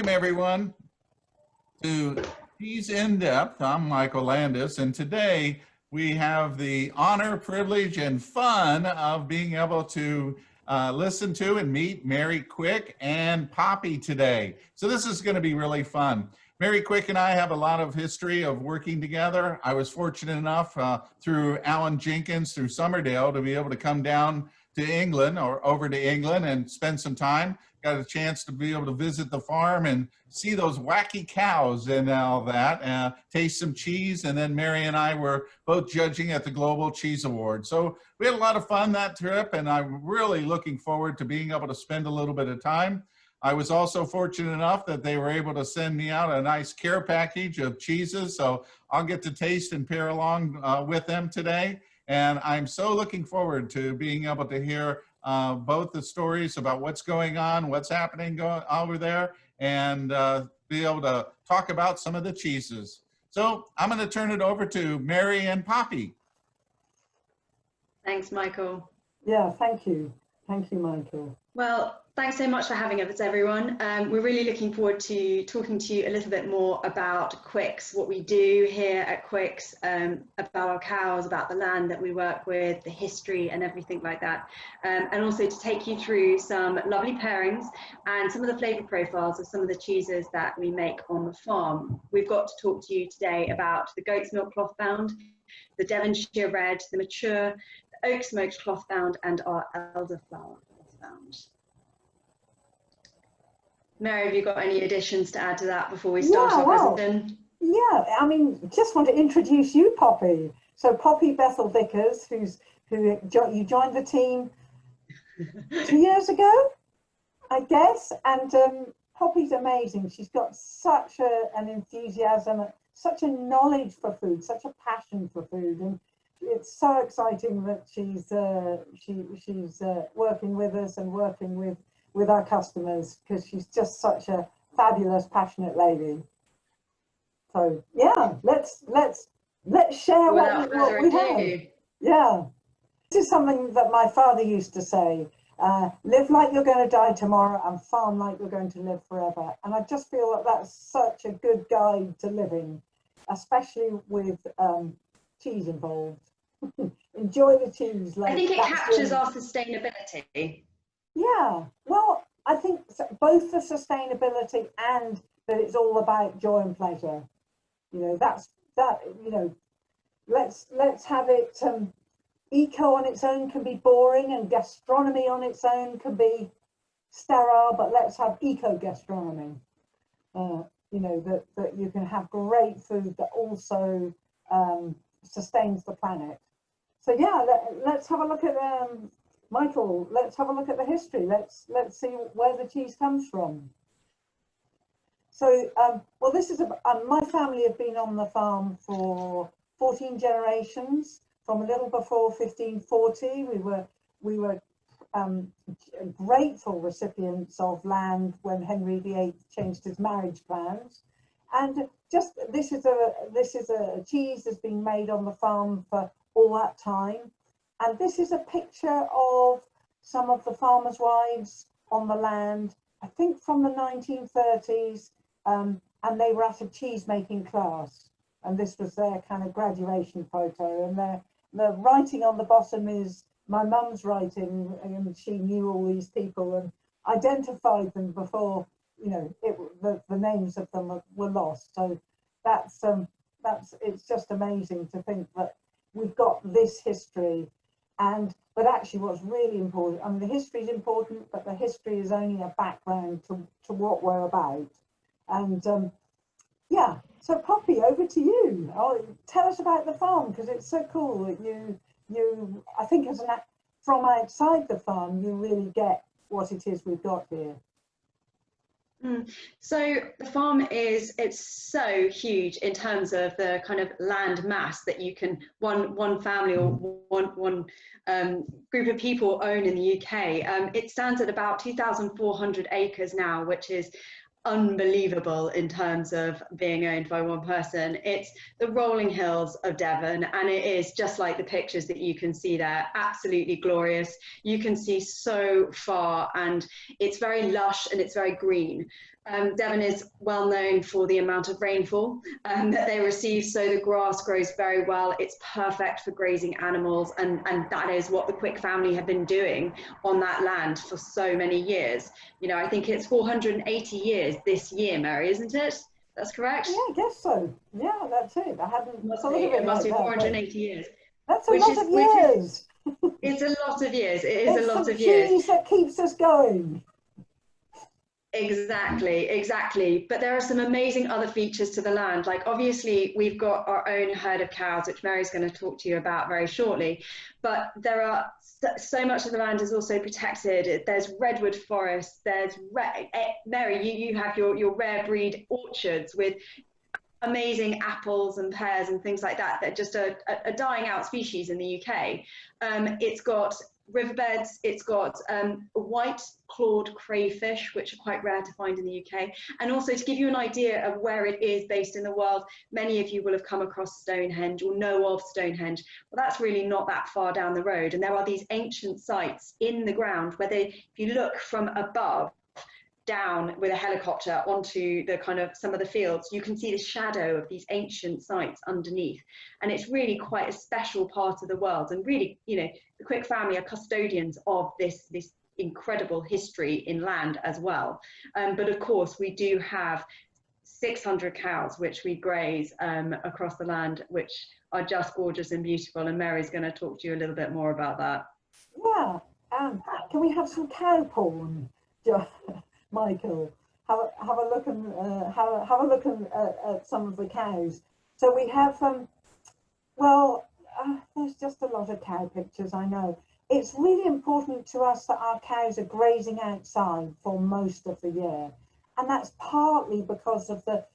Welcome everyone to Cheese in Depth. I'm Michael Landis, and today we have the honor, privilege, and fun of being able to listen to and meet Mary Quicke and Poppy today. So this is going to be really fun. Mary Quicke and I have a lot of history of working together. I was fortunate enough through Alan Jenkins, through Somerdale, to be able to come down to England or over to England and spend some time. Got a chance to be able to visit the farm and see those wacky cows and all that, taste some cheese, and then Mary and I were both judging at the Global Cheese Award. So we had a lot of fun that trip, and I'm really looking forward to being able to spend a little bit of time. I was also fortunate enough that they were able to send me out a nice care package of cheeses, so I'll get to taste and pair along with them today. And I'm so looking forward to being able to hear both the stories about what's going on, what's happening over there, and be able to talk about some of the cheeses. So I'm going to turn it over to Mary and Poppy. Thanks, Michael. Yeah, thank you. Thank you, Michael. Well, thanks so much for having us, everyone. We're really looking forward to talking to you a little bit more about Quicke's, what we do here at Quicke's, about our cows, about the land that we work with, the history and everything like that. And also to take you through some lovely pairings and some of the flavour profiles of some of the cheeses that we make on the farm. We've got to talk to you today about the goat's milk Clothbound, the Devonshire red, the mature, the oak smoked Clothbound, and our Elderflower Clothbound. Mary, have you got any additions to add to that before we start our presentation? Yeah, I mean, just want to introduce you, Poppy. So Poppy Bethell Vickers, you joined the team 2 years ago, I guess, and Poppy's amazing. She's got such an enthusiasm, such a knowledge for food, such a passion for food, and it's so exciting that she's working with us and working with our customers, because she's just such a fabulous, passionate lady. So yeah, let's share what we have. Yeah, this is something that my father used to say: live like you're going to die tomorrow, and farm like you're going to live forever. And I just feel that that's such a good guide to living, especially with cheese involved. Enjoy the cheese. I think it captures our sustainability. Yeah, well, I think both the sustainability and that it's all about joy and pleasure. You know, let's have it. Eco on its own can be boring, and gastronomy on its own can be sterile, but let's have eco gastronomy. You know, that you can have great food that also sustains the planet. So yeah, let's have a look at Michael, let's have a look at the history. Let's see where the cheese comes from. So, well, this is my family have been on the farm for 14 generations. From a little before 1540, we were grateful recipients of land when Henry VIII changed his marriage plans, and just this is a cheese that's been made on the farm for all that time. And this is a picture of some of the farmers' wives on the land, I think from the 1930s, and they were at a cheese making class, and this was their kind of graduation photo, and the writing on the bottom is my mum's writing, and she knew all these people and identified them before, you know, the names of them were lost. So it's just amazing to think that we've got this history. But actually what's really important, I mean, the history is important, but the history is only a background to what we're about. And yeah, so Poppy, over to you. Tell us about the farm, because it's so cool that you I think from outside the farm, you really get what it is we've got here. So the farm it's so huge in terms of the kind of land mass that you can one family or one group of people own in the UK. It stands at about 2,400 acres now, which is unbelievable in terms of being owned by one person. It's the rolling hills of Devon, and it is just like the pictures that you can see there, absolutely glorious. You can see so far, and it's very lush and it's very green. Devon is well known for the amount of rainfall that they receive, so the grass grows very well. It's perfect for grazing animals, and that is what the Quicke family have been doing on that land for so many years. You know, I think it's 480 years this year, Mary, isn't it? That's correct? Yeah, I guess so. Yeah, that's it. I hadn't thought of it It must like be that, 480 years. That's a lot of years. It's a lot of years. It is It's a lot the of years. cheese that keeps us going. Exactly, exactly. But there are some amazing other features to the land. Like obviously we've got our own herd of cows, which Mary's going to talk to you about very shortly. But there are so much of the land is also protected. There's redwood forest. There's Mary, you have your rare breed orchards with amazing apples and pears and things like that. They're just a dying out species in the UK. It's got riverbeds, it's got white clawed crayfish, which are quite rare to find in the UK. And also to give you an idea of where it is based in the world, many of you will have come across Stonehenge or know of Stonehenge. Well, that's really not that far down the road. And there are these ancient sites in the ground where if you look from above, down with a helicopter onto the kind of some of the fields, you can see the shadow of these ancient sites underneath, and it's really quite a special part of the world. And really, you know, the Quicke family are custodians of this incredible history in land as well. But of course we do have 600 cows which we graze across the land, which are just gorgeous and beautiful, and Mary's going to talk to you a little bit more about that. Yeah, can we have some cow porn? Michael, have a look at some of the cows. So we have there's just a lot of cow pictures, I know. It's really important to us that our cows are grazing outside for most of the year, and that's partly because of the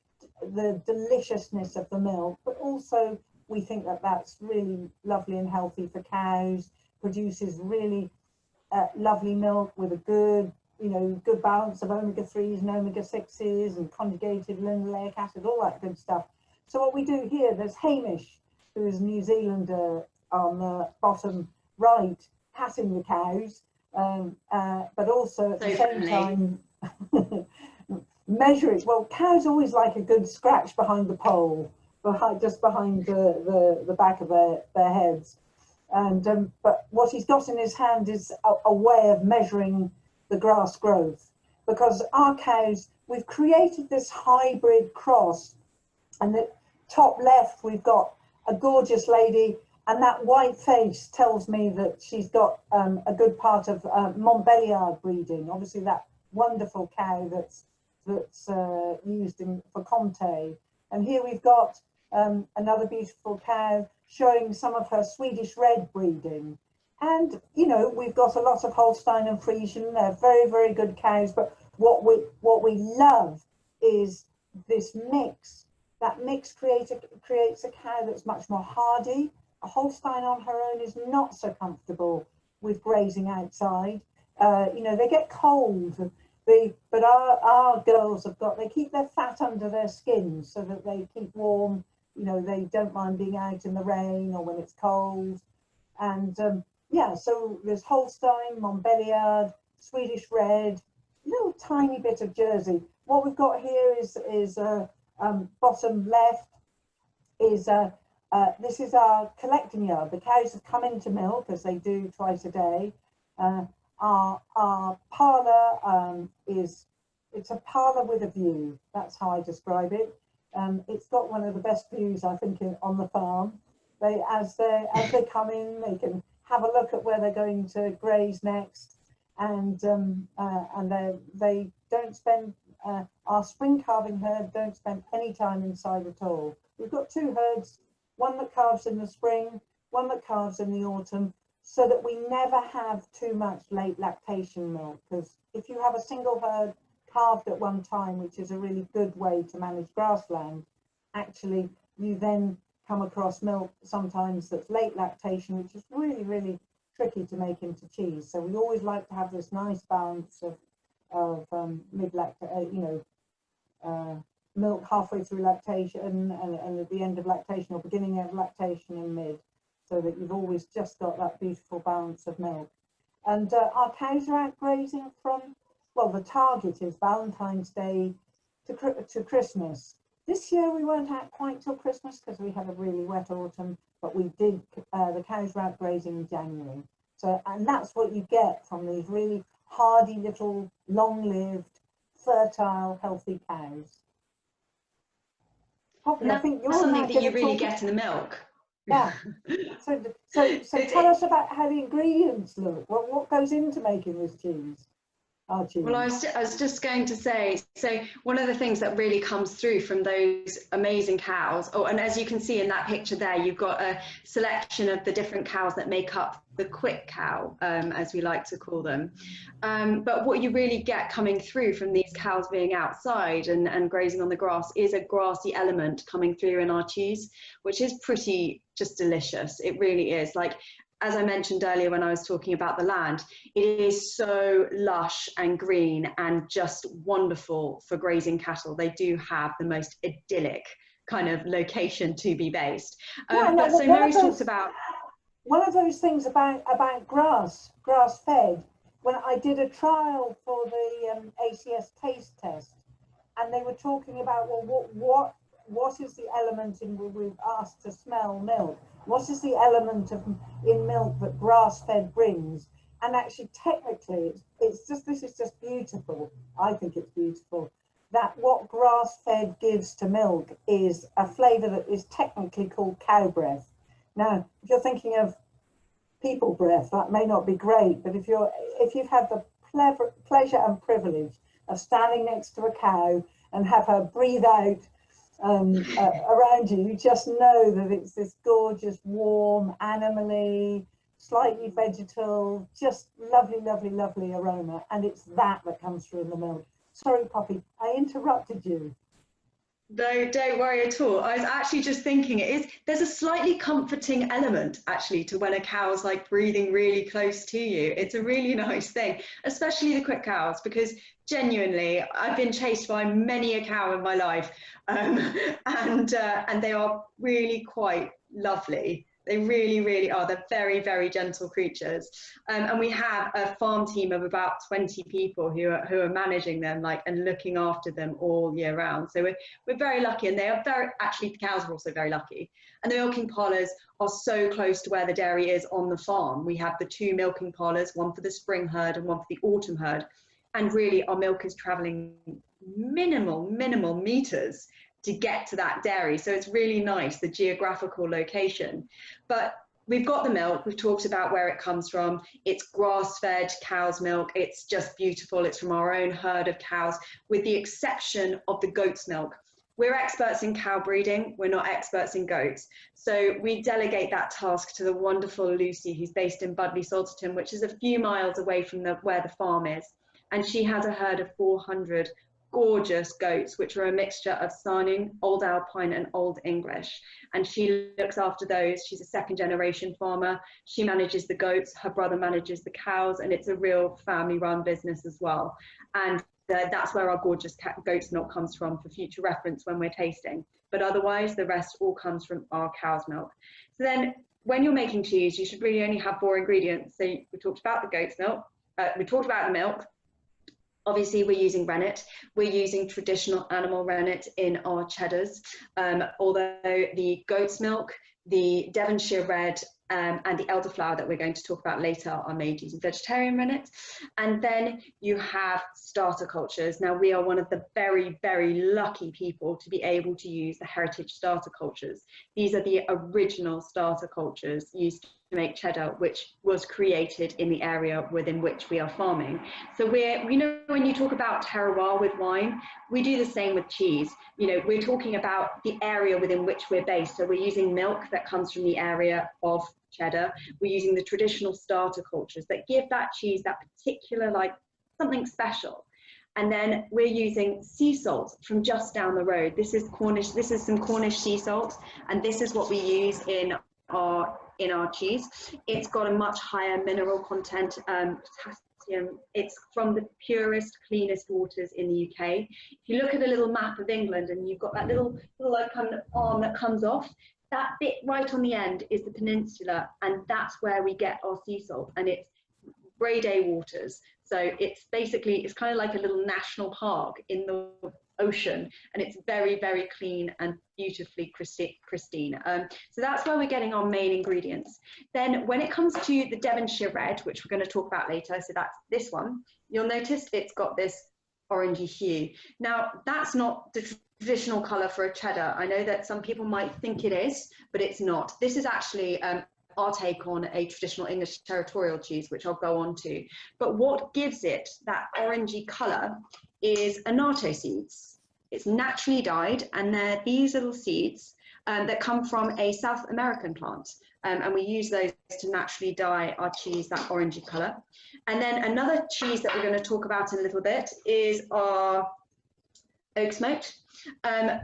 deliciousness of the milk, but also we think that that's really lovely and healthy for cows, produces really lovely milk with a good balance of omega-3s and omega-6s and conjugated linoleic acid, all that good stuff. So what we do here, there's Hamish, who is a New Zealander on the bottom right, patting the cows, but also at the same time measuring. Well, cows always like a good scratch behind the pole, just behind the back of their heads. And but what he's got in his hand is a way of measuring the grass growth, because our cows, we've created this hybrid cross, and the top left we've got a gorgeous lady, and that white face tells me that she's got a good part of Montbéliard breeding, obviously that wonderful cow that's used for Comté. And here we've got another beautiful cow showing some of her Swedish red breeding. And, you know, we've got a lot of Holstein and Friesian. They're very, very good cows. But what we love is this mix. That mix creates a cow that's much more hardy. A Holstein on her own is not so comfortable with grazing outside. You know, they get cold. But our girls they keep their fat under their skin so that they keep warm. You know, they don't mind being out in the rain or when it's cold. And yeah, so there's Holstein, Montbéliard, Swedish red, little tiny bit of Jersey. What we've got here is bottom left is this is our collecting yard. The cows have come into milk, as they do twice a day. Our parlour it's a parlour with a view. That's how I describe it. It's got one of the best views, I think, on the farm. As they come in, they can have a look at where they're going to graze next, and they don't spend our spring calving herd don't spend any time inside at all. We've got two herds, one that calves in the spring, one that calves in the autumn, so that we never have too much late lactation milk. Because if you have a single herd calved at one time, which is a really good way to manage grassland, actually you then come across milk sometimes that's late lactation, which is really, really tricky to make into cheese. So we always like to have this nice balance of milk halfway through lactation and at the end of lactation, or beginning of lactation and mid, so that you've always just got that beautiful balance of milk. And our cows are out grazing from well, the target is Valentine's Day to Christmas. This year we weren't out quite till Christmas because we had a really wet autumn, but we did, the cows were out grazing in January. So, and that's what you get from these really hardy little, long-lived, fertile, healthy cows. Poppy, I think you're something now that you gonna really talk- get in the milk. Yeah. So tell us about how the ingredients look. What goes into making this cheese? Our cheese. Well, I was just going to say, so one of the things that really comes through from those amazing cows, and as you can see in that picture there, you've got a selection of the different cows that make up the Quicke cow, as we like to call them. But what you really get coming through from these cows being outside and grazing on the grass is a grassy element coming through in our cheese, which is pretty just delicious. It really is. Like, as I mentioned earlier when I was talking about the land, it is so lush and green and just wonderful for grazing cattle. They do have the most idyllic kind of location to be based. But so Mary talks about... One of those things about grass fed, when I did a trial for the ACS taste test, and they were talking about, well, what is the element in, we've asked to smell milk, what is the element in milk that grass-fed brings? And actually, technically, it's just, this is just beautiful. I think it's beautiful that what grass-fed gives to milk is a flavour that is technically called cow breath. Now, if you're thinking of people breath, that may not be great, but if you've had the pleasure and privilege of standing next to a cow and have her breathe out around you, you just know that it's this gorgeous, warm, animally, slightly vegetal, just lovely, lovely, lovely aroma. And it's that comes through in the milk. Sorry, Poppy, I interrupted you. No, don't worry at all. I was actually just thinking there's a slightly comforting element actually to when a cow's like breathing really close to you. It's a really nice thing, especially the Quicke cows, because genuinely I've been chased by many a cow in my life, and they are really quite lovely. They really, really are. They're very, very gentle creatures. And we have a farm team of about 20 people who are managing them, like, and looking after them all year round. So we're very lucky, and they are actually, the cows are also very lucky. And the milking parlours are so close to where the dairy is on the farm. We have the 2 milking parlours, one for the spring herd and one for the autumn herd. And really our milk is travelling minimal meters to get to that dairy. So it's really nice, the geographical location. But we've got the milk, we've talked about where it comes from. It's grass-fed cow's milk. It's just beautiful. It's from our own herd of cows, with the exception of the goat's milk. We're experts in cow breeding. We're not experts in goats. So we delegate that task to the wonderful Lucy, who's based in Budleigh Salterton, which is a few miles away from where the farm is. And she has a herd of 400 gorgeous goats, which are a mixture of Saanen, Old Alpine and Old English. And she looks after those. She's a 2nd generation farmer. She manages the goats, her brother manages the cows, and it's a real family run business as well. And that's where our gorgeous goat's milk comes from for future reference when we're tasting. But otherwise, the rest all comes from our cow's milk. So then when you're making cheese, you should really only have 4 ingredients. So we talked about the goat's milk, we talked about the milk. Obviously, we're using rennet. We're using traditional animal rennet in our cheddars, although the goat's milk, the Devonshire red, and the elderflower that we're going to talk about later are made using vegetarian rennet. And then you have starter cultures. Now, we are one of the very, very lucky people to be able to use the heritage starter cultures. These are the original starter cultures used to make cheddar, which was created in the area within which we are farming. So when you talk about terroir with wine, we do the same with cheese. We're talking about the area within which we're based. So we're using milk that comes from the area of cheddar. We're using the traditional starter cultures that give that cheese that particular, like, something special. And then we're using sea salt from just down the road. This is some Cornish sea salt, and this is what we use in our cheese. It's got a much higher mineral content, potassium. It's from the purest, cleanest waters in the UK. If you look at a little map of England and you've got that little like kind of arm that comes off, that bit right on the end is the peninsula, and that's where we get our sea salt. And it's grade A waters. So it's basically, it's kind of like a little national park in the ocean, and it's very, very clean and beautifully pristine. So that's where we're getting our main ingredients. Then when it comes to the Devonshire red, which we're going to talk about later, so that's this one, you'll notice it's got this orangey hue. Now, that's not the traditional color for a cheddar. I know that some people might think it is, but it's not. This is actually our take on a traditional English territorial cheese, which I'll go on to. But what gives it that orangey color is annatto seeds. It's naturally dyed, and they're these little seeds that come from a South American plant. And we use those to naturally dye our cheese that orangey color. And then another cheese that we're going to talk about in a little bit is our oak smoked,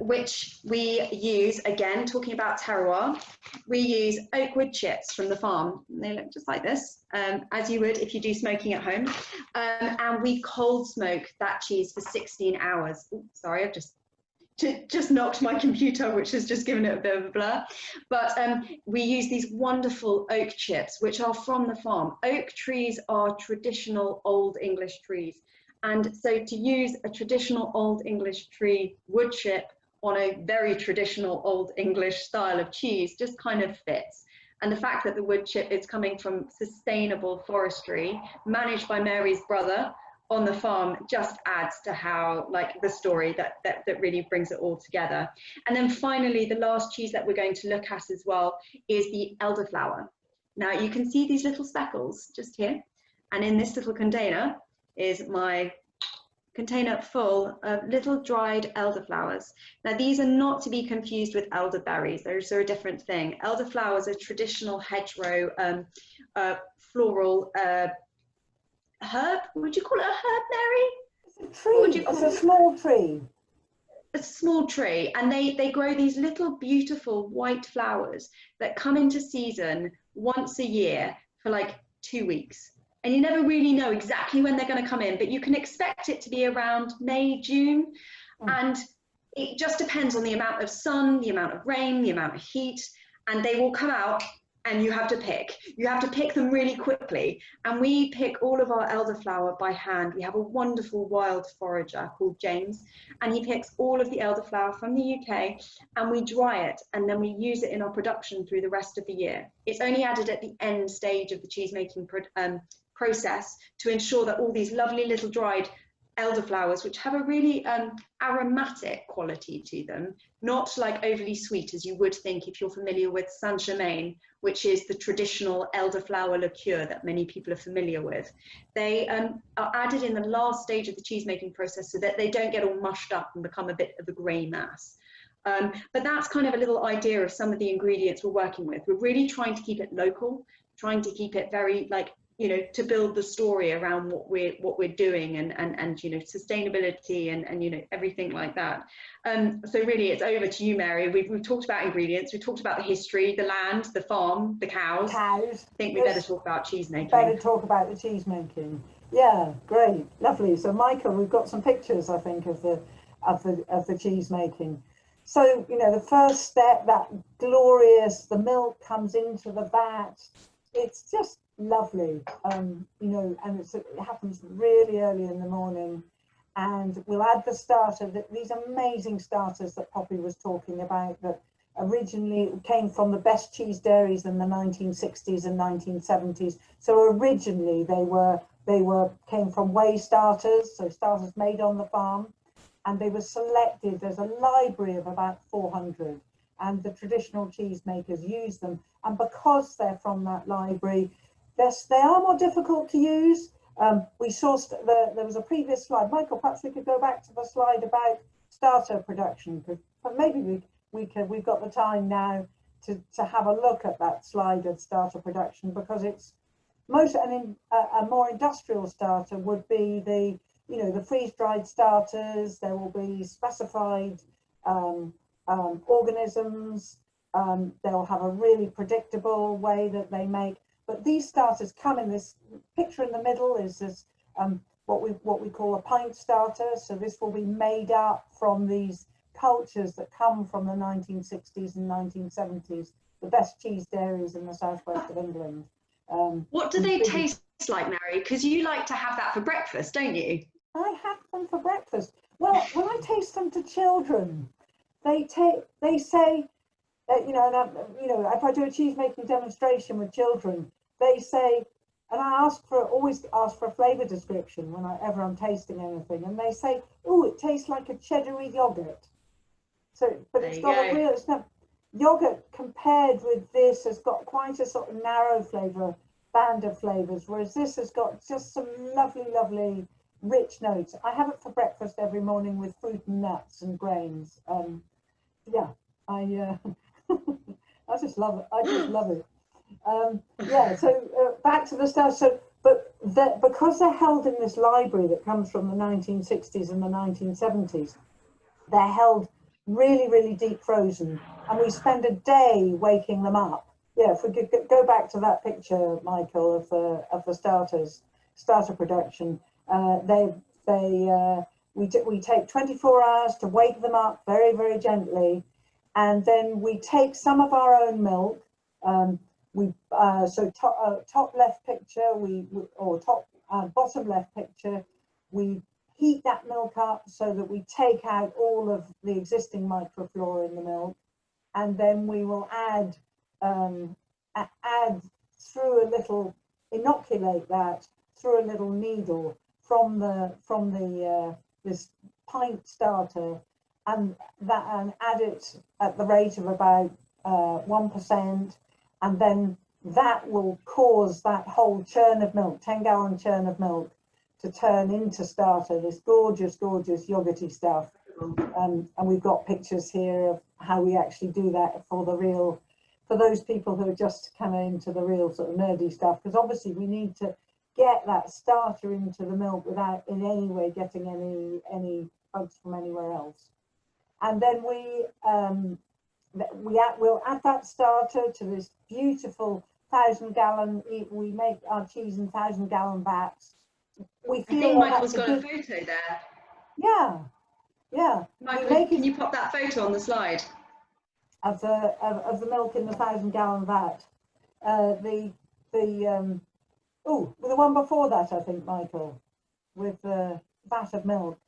which we use, again, talking about terroir, we use oak wood chips from the farm. They look just like this, as you would if you do smoking at home. And we cold smoke that cheese for 16 hours. Ooh, sorry, I've just knocked my computer, which has just given it a bit of a blur. But we use these wonderful oak chips, which are from the farm. Oak trees are traditional Old English trees. And so to use a traditional Old English tree wood chip on a very traditional Old English style of cheese just kind of fits. And the fact that the wood chip is coming from sustainable forestry managed by Mary's brother on the farm just adds to how, like, the story that really brings it all together. And then finally, the last cheese that we're going to look at as well is the elderflower. Now you can see these little speckles just here, and in this little container is my container full of little dried elderflowers. Now these are not to be confused with elderberries. Those are a different thing. Elderflowers are traditional hedgerow floral herb. Would you call it a herb, Mary? It's a tree. It's a small tree. A small tree, and they grow these little beautiful white flowers that come into season once a year for like 2 weeks. And you never really know exactly when they're going to come in, but you can expect it to be around May, June. And it just depends on the amount of sun, the amount of rain, the amount of heat, and they will come out and you have to pick. You have to pick them really quickly. And we pick all of our elderflower by hand. We have a wonderful wild forager called James, and he picks all of the elderflower from the UK, and we dry it, and then we use it in our production through the rest of the year. It's only added at the end stage of the cheese making process to ensure that all these lovely little dried elderflowers, which have a really aromatic quality to them, not like overly sweet as you would think if you're familiar with Saint-Germain, which is the traditional elderflower liqueur that many people are familiar with. They are added in the last stage of the cheese making process so that they don't get all mushed up and become a bit of a grey mass. But that's kind of a little idea of some of the ingredients we're working with. We're really trying to keep it local, trying to keep it very, like, you know, to build the story around what we're doing, and you know, sustainability and you know, everything like that. So really it's over to you, Mary. We've talked about ingredients, we've talked about the history, the land, the farm, the cows. I think we better talk about cheese making. Better talk about the cheese making. Yeah, great, lovely. So Michael, we've got some pictures, I think, of the cheese making. So, you know, the first step, that glorious, the milk comes into the vat. It's just lovely, you know, and it happens really early in the morning. And we'll add the starter, these amazing starters that Poppy was talking about, that originally came from the best cheese dairies in the 1960s and 1970s. So originally they came from whey starters, so starters made on the farm, and they were selected. There's a library of about 400, and the traditional cheese makers use them. And because they're from that library, they are more difficult to use. We saw there was a previous slide. Michael, perhaps we could go back to the slide about starter production, but maybe we've got the time now to have a look at that slide of starter production, because it's a more industrial starter would be the, you know, the freeze-dried starters. There will be specified organisms. They'll have a really predictable way that they make. But these starters come in this picture in the middle is this what we call a pint starter. So this will be made up from these cultures that come from the 1960s and 1970s, the best cheese dairies in the southwest of England. What do they taste like, Mary? Because you like to have that for breakfast, don't you? I have them for breakfast. Well, when I taste them to children, they say, you know, and if I do a cheese making demonstration with children, they say, and I always ask for a flavour description whenever I'm tasting anything, and they say, "Oh, it tastes like a cheddar yogurt." So, but it's got a real, it's not yogurt compared with this has got quite a sort of narrow flavour band of flavours, whereas this has got just some lovely rich notes. I have it for breakfast every morning with fruit and nuts and grains. Yeah, I I just love it. I just love it. Yeah, so back to the stuff. So, but because they're held in this library that comes from the 1960s and the 1970s, they're held really deep frozen, and we spend a day waking them up. Yeah, if we could go back to that picture, Michael, of the starter production, we take 24 hours to wake them up very gently, and then we take some of our own milk. Top left picture, bottom left picture, we heat that milk up so that we take out all of the existing microflora in the milk, and then we will add inoculate that through a little needle from this pint starter, and add it at the rate of about 1%, and then that will cause that whole churn of milk, 10-gallon churn of milk, to turn into starter, this gorgeous yogurty stuff. And we've got pictures here of how we actually do that for those people who are just kind of into the real sort of nerdy stuff, because obviously we need to get that starter into the milk without in any way getting any bugs from anywhere else. And then we'll add that starter to this beautiful 1,000-gallon. We make our cheese in 1,000-gallon vats. I think Michael's got a photo there. Yeah. Michael, can you pop that photo on the slide? Of the milk in the 1,000-gallon vat. The one before that, I think, Michael, with the vat of milk.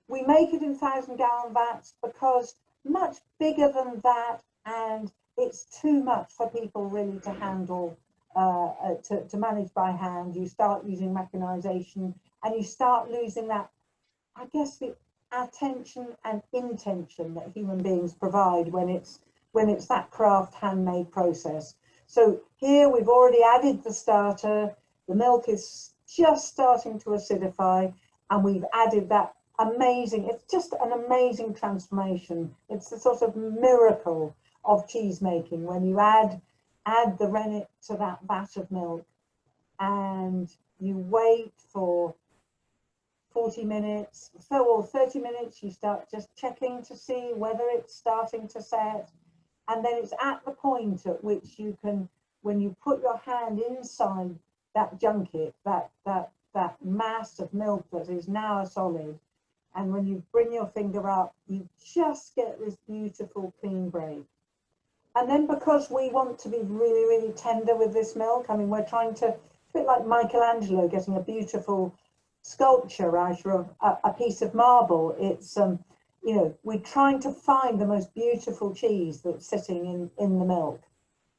We make it in 1,000-gallon vats because much bigger than that, and it's too much for people really to handle, to manage by hand. You start using mechanization, and you start losing that, I guess, the attention and intention that human beings provide when it's that craft handmade process. So here we've already added the starter, the milk is just starting to acidify, and we've added that amazing, it's just an amazing transformation. It's a sort of miracle of cheese making when you add the rennet to that vat of milk, and you wait for 40 minutes or 30 minutes. You start just checking to see whether it's starting to set, and then it's at the point at which you can, when you put your hand inside that junket, that mass of milk that is now a solid, and when you bring your finger up, you just get this beautiful clean break. And then, because we want to be really tender with this milk, I mean, we're trying to, it's a bit like Michelangelo getting a beautiful sculpture out of a piece of marble. It's we're trying to find the most beautiful cheese that's sitting in the milk,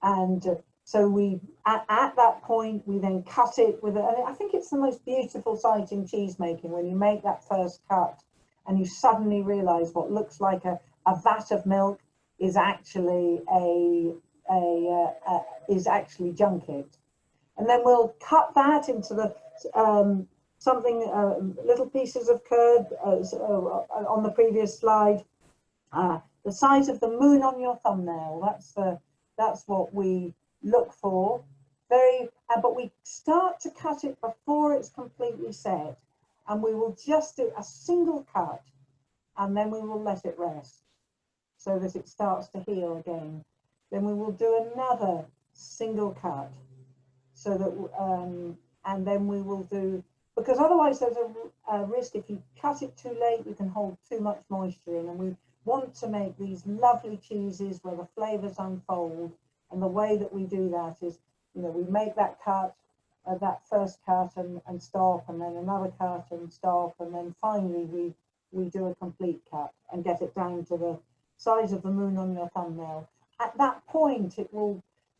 and so we at that point we then cut it with and I think it's the most beautiful sight in cheese making when you make that first cut and you suddenly realize what looks like a vat of milk is actually junket. And then we'll cut that into the little pieces of curd on the previous slide, the size of the moon on your thumbnail. That's what we look for. But we start to cut it before it's completely set, and we will just do a single cut, and then we will let it rest so that it starts to heal again. Then we will do another single cut, so that and then we will do, because otherwise there's a risk if you cut it too late, you can hold too much moisture in, and we want to make these lovely cheeses where the flavors unfold. And the way that we do that is, we make that cut, that first cut and stop, and then another cut and stop, and then finally we do a complete cut and get it down to the size of the moon on your thumbnail. At that point,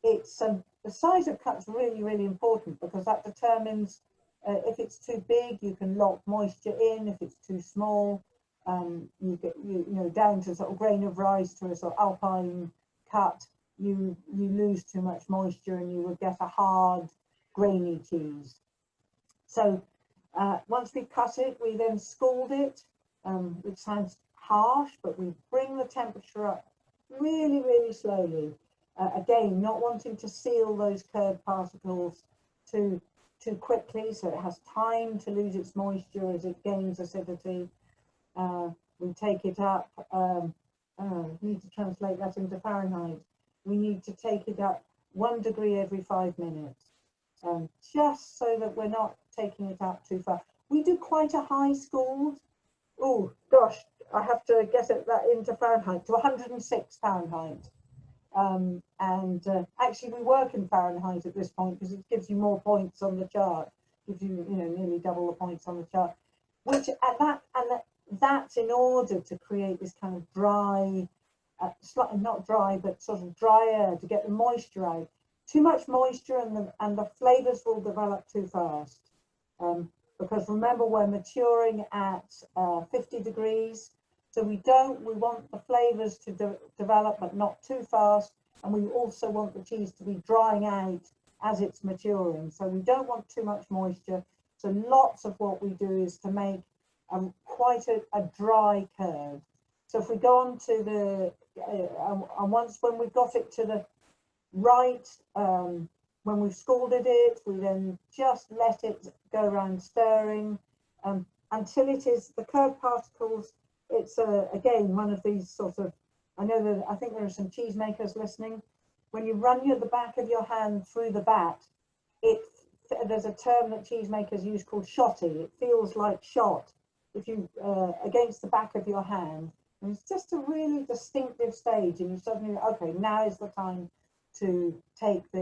the size of cut's really, really important, because that determines if it's too big, you can lock moisture in. If it's too small, you get you know down to sort of grain of rice to a sort of alpine cut, you lose too much moisture and you will get a hard, grainy cheese. So once we cut it, we then scald it, which sounds harsh, but we bring the temperature up really, really slowly. Again, not wanting to seal those curd particles too quickly, so it has time to lose its moisture as it gains acidity. We take it up, need to translate that into Fahrenheit. We need to take it up 1 degree every 5 minutes, just so that we're not taking it up too far. We do quite a high scald. Oh gosh, I have to get that into Fahrenheit, to 106 Fahrenheit. Actually we work in Fahrenheit at this point because it gives you more points on the chart, gives you nearly double the points on the chart, which that's in order to create this kind of dry, slightly not dry but sort of drier, to get the moisture out. Too much moisture and the flavors will develop too fast, because remember, we're maturing at 50 degrees. So we want the flavors to develop, but not too fast. And we also want the cheese to be drying out as it's maturing. So we don't want too much moisture. So lots of what we do is to make quite a dry curd. So if we go on to the, when we've got it to the right, when we've scalded it, we then just let it go around stirring until it is, the curd particles, it's again one of these sort of, I think there are some cheesemakers listening. When you run the back of your hand through the vat, there's a term that cheesemakers use called shotty. It feels like shot if you against the back of your hand, and it's just a really distinctive stage. And you suddenly, okay, now is the time to take the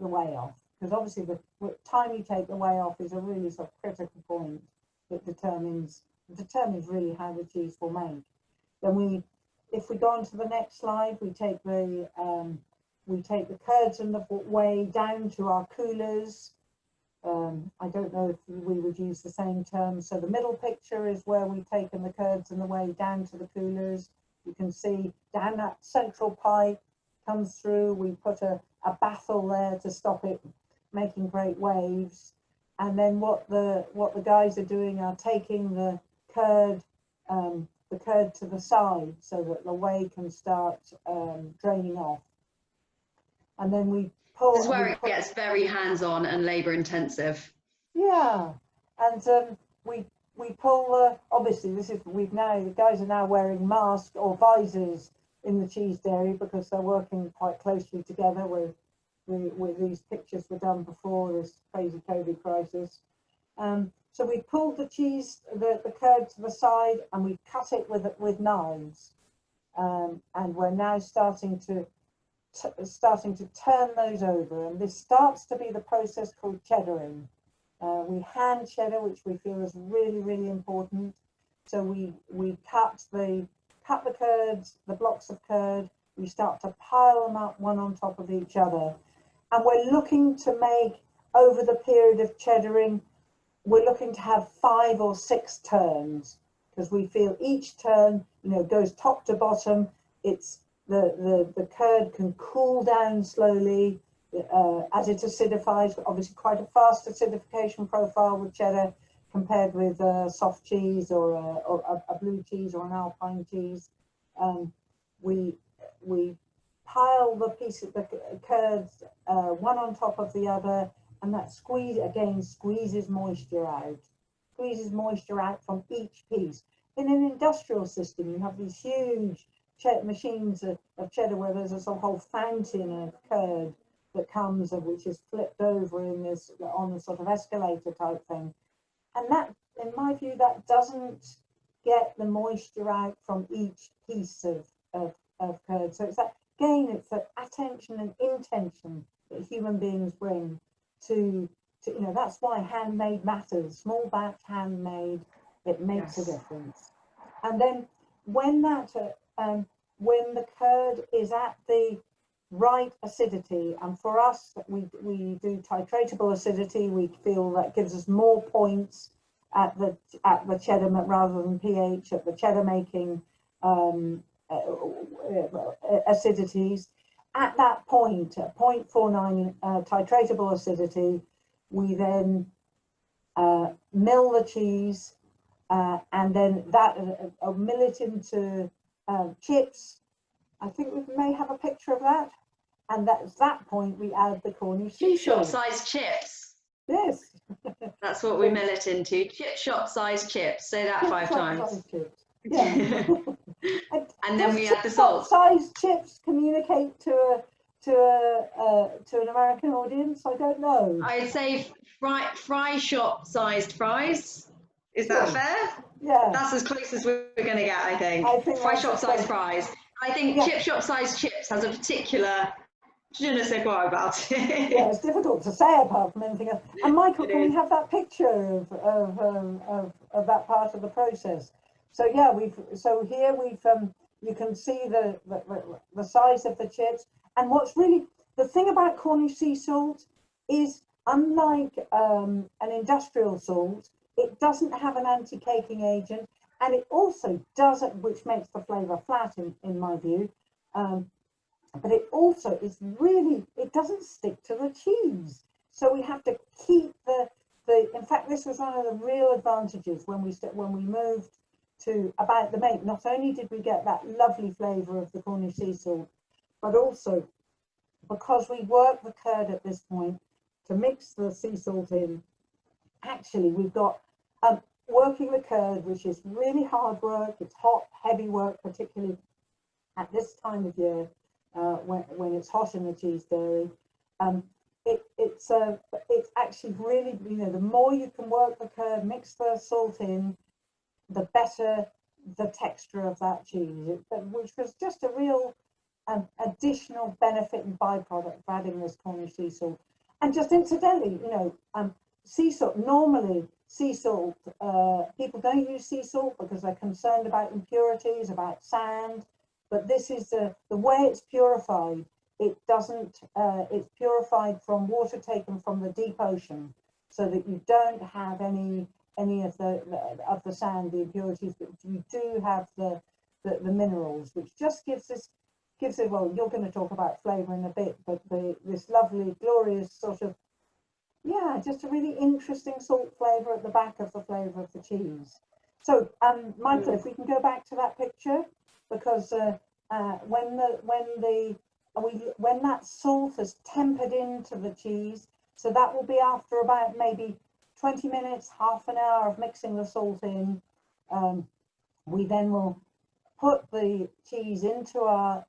whey off, because obviously the time you take the whey off is a really sort of critical point that determines really how the cheese will make. Then if we go on to the next slide, we take the curds and the whey down to our coolers. I don't know if we would use the same term. So the middle picture is where we've taken the curds and the whey down to the coolers. You can see down that central pipe comes through. We put a Bethell there to stop it making great waves. And then what the guys are doing are taking the curd to the side so that the whey can start draining off. And then we pull. This is where it gets very hands-on and labour-intensive. Yeah, and we pull. Obviously, the guys are now wearing masks or visors in the cheese dairy because they're working quite closely together. With these pictures were done before this crazy COVID crisis. So we pulled the cheese, the curd to the side, and we cut it with knives. And we're now starting to turn those over, and this starts to be the process called cheddaring. We hand cheddar, which we feel is really, really important. So we cut the curds, the blocks of curd. We start to pile them up one on top of each other, and we're looking to make, over the period of cheddaring, we're looking to have 5 or 6 turns, because we feel each turn, goes top to bottom. It's the curd can cool down slowly as it acidifies. Obviously, quite a fast acidification profile with cheddar compared with soft cheese or a blue cheese or an alpine cheese. We pile the curds one on top of the other, and that squeezes moisture out from each piece. In an industrial system, you have these huge machines of cheddar where there's a whole fountain of curd that comes, which is flipped over on a sort of escalator type thing. And that, in my view, that doesn't get the moisture out from each piece of curd. So it's that, again, it's that attention and intention that human beings bring you know, that's why handmade matters. Small batch handmade, it makes a difference. And then when that when the curd is at the right acidity, and for us we do titratable acidity, we feel that gives us more points at the cheddar rather than pH at the cheddar making acidities. At that point, at 0.49 titratable acidity, we then mill the cheese, and then that mill it into chips. I think we may have a picture of that. And at that point, we add the Cornish sea shop salt. size chips. Yes. That's what we mill it into. Chip shop size chips. Say that 5 times. Chips. Yeah. And then we add the salt. Size chips communicate to an American audience? I don't know. I'd say fry shop sized fries. Is that fair? Yeah. That's as close as we're going to get, I think. Fry shop sized fries. I think chip shop sized chips has a particular je ne sais quoi about it. Yeah, it's difficult to say apart from anything else. And Michael, can we have that picture of that part of the process? So yeah, here you can see the size of the chips. And what's really the thing about Cornish sea salt is, unlike an industrial salt, it doesn't have an anti-caking agent, and it also doesn't, which makes the flavour flat in my view. But it also is really, it doesn't stick to the cheese. So we have to keep in fact, this was one of the real advantages when we moved to about the make. Not only did we get that lovely flavour of the Cornish sea salt, but also because we work the curd at this point to mix the sea salt in, actually we've got working the curd, which is really hard work. It's hot, heavy work, particularly at this time of year. When it's hot in the cheese dairy, it's actually really, you know, the more you can work the curd, mix the salt in, the better the texture of that cheese, which was just a real additional benefit and byproduct of adding this Cornish sea salt. And just incidentally, you know, sea salt, normally sea salt, people don't use sea salt because they're concerned about impurities, about sand. But this is the way it's purified. It doesn't. It's purified from water taken from the deep ocean, so that you don't have any of the sand, the impurities, but you do have the minerals, which just gives it. Well, you're going to talk about flavour in a bit, but this lovely, glorious sort of, yeah, just a really interesting salt flavour at the back of the flavour of the cheese. So, Michael, if we can go back to that picture. Because when that salt is tempered into the cheese, so that will be after about maybe 20 minutes, half an hour of mixing the salt in, we then will put the cheese into our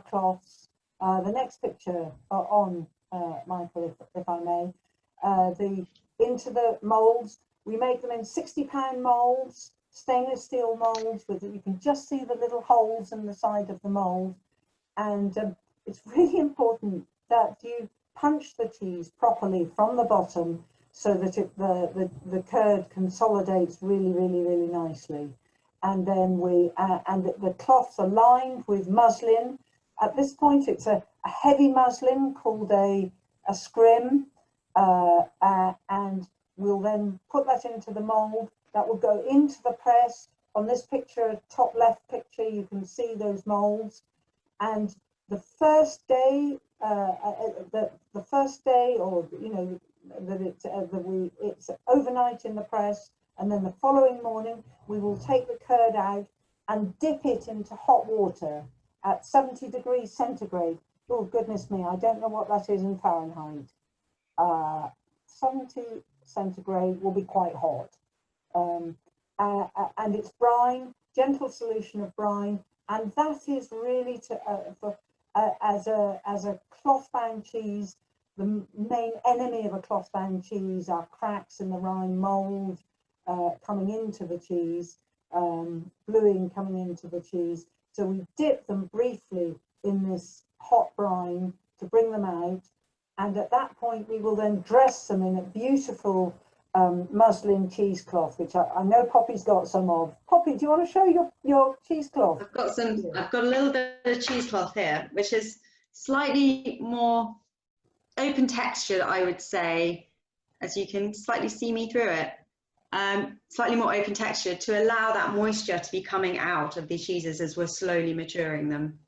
cloths. The next picture on, Michael, if I may, into the moulds. We make them in 60-pound moulds. Stainless steel molds with it. You can just see the little holes in the side of the mold, and it's really important that you punch the cheese properly from the bottom so that the curd consolidates really nicely. And then the cloths are lined with muslin. At this point, it's a heavy muslin called a scrim, and we'll then put that into the mold. That will go into the press. On this picture, top left picture, you can see those molds. And the first day, the first day, or you know, that it's overnight in the press, and then the following morning we will take the curd out and dip it into hot water at 70 degrees centigrade. Oh goodness me, I don't know what that is in Fahrenheit. 70 centigrade will be quite hot. And it's brine, gentle solution of brine, and that is really as a cloth-bound cheese, the main enemy of a cloth-bound cheese are cracks in the rind, mold coming into the cheese, bluing coming into the cheese. So we dip them briefly in this hot brine to bring them out, and at that point we will then dress them in a beautiful muslin cheesecloth, which I know Poppy's got some of. Poppy, do you want to show your cheesecloth? I've got some. I've got a little bit of cheesecloth here, which is slightly more open textured, I would say, as you can slightly see me through it. Slightly more open texture to allow that moisture to be coming out of these cheeses as we're slowly maturing them.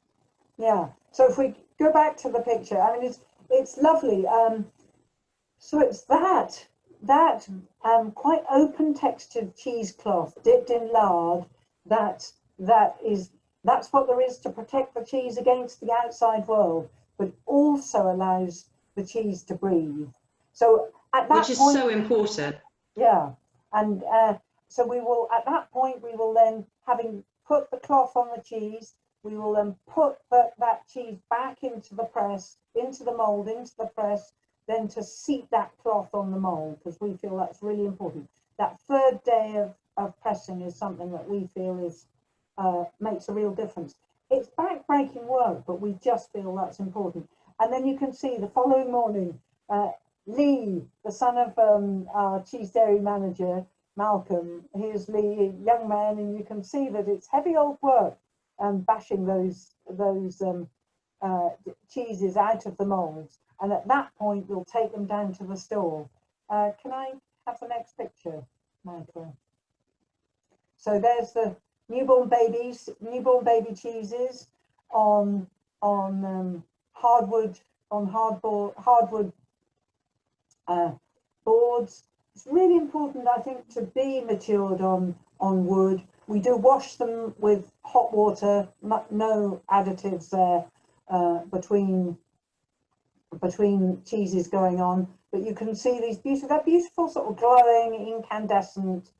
Yeah. So if we go back to the picture, I mean, it's lovely. So it's that quite open textured cheesecloth dipped in lard. That's what there is to protect the cheese against the outside world, but also allows the cheese to breathe. So at that which is point, so important. Yeah, and so we will at that point we will then, having put the cloth on the cheese, we will then put that cheese back into the press, into the mold, into the press, then to seat that cloth on the mold, because we feel that's really important. That third day of pressing is something that we feel is makes a real difference. It's back-breaking work, but we just feel that's important. And then you can see the following morning, Lee, the son of our cheese dairy manager, Malcolm, here's Lee, young man, and you can see that it's heavy old work bashing those cheeses out of the molds. And at that point, we'll take them down to the store. Can I have the next picture, Michael? So there's the newborn baby cheeses on hardwood boards. It's really important, I think, to be matured on wood. We do wash them with hot water, no additives there between cheeses going on. But you can see these beautiful sort of glowing, incandescent,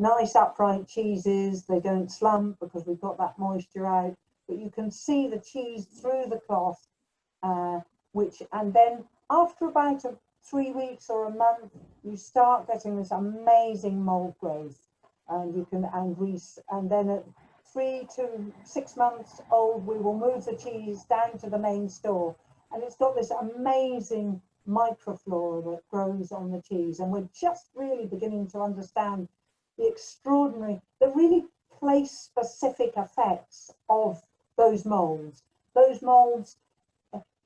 nice upright cheeses. They don't slump because we've got that moisture out. But you can see the cheese through the cloth, and then after about 3 weeks or a month, you start getting this amazing mold growth, and then at 3 to 6 months old, we will move the cheese down to the main store, and it's got this amazing microflora that grows on the cheese, and we're just really beginning to understand the really place-specific effects of those molds. Those molds,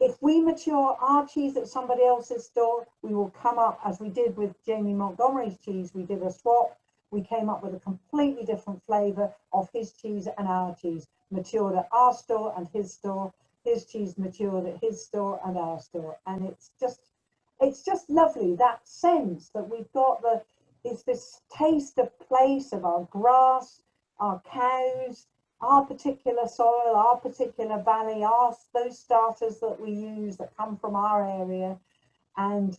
if we mature our cheese at somebody else's store, we will come up, as we did with Jamie Montgomery's cheese, we did a swap. We came up with a completely different flavour of his cheese and our cheese, matured at our store and his store, his cheese matured at his store and our store. And it's just lovely, that sense that we've got it's this taste of place of our grass, our cows, our particular soil, our particular valley, those starters that we use that come from our area, and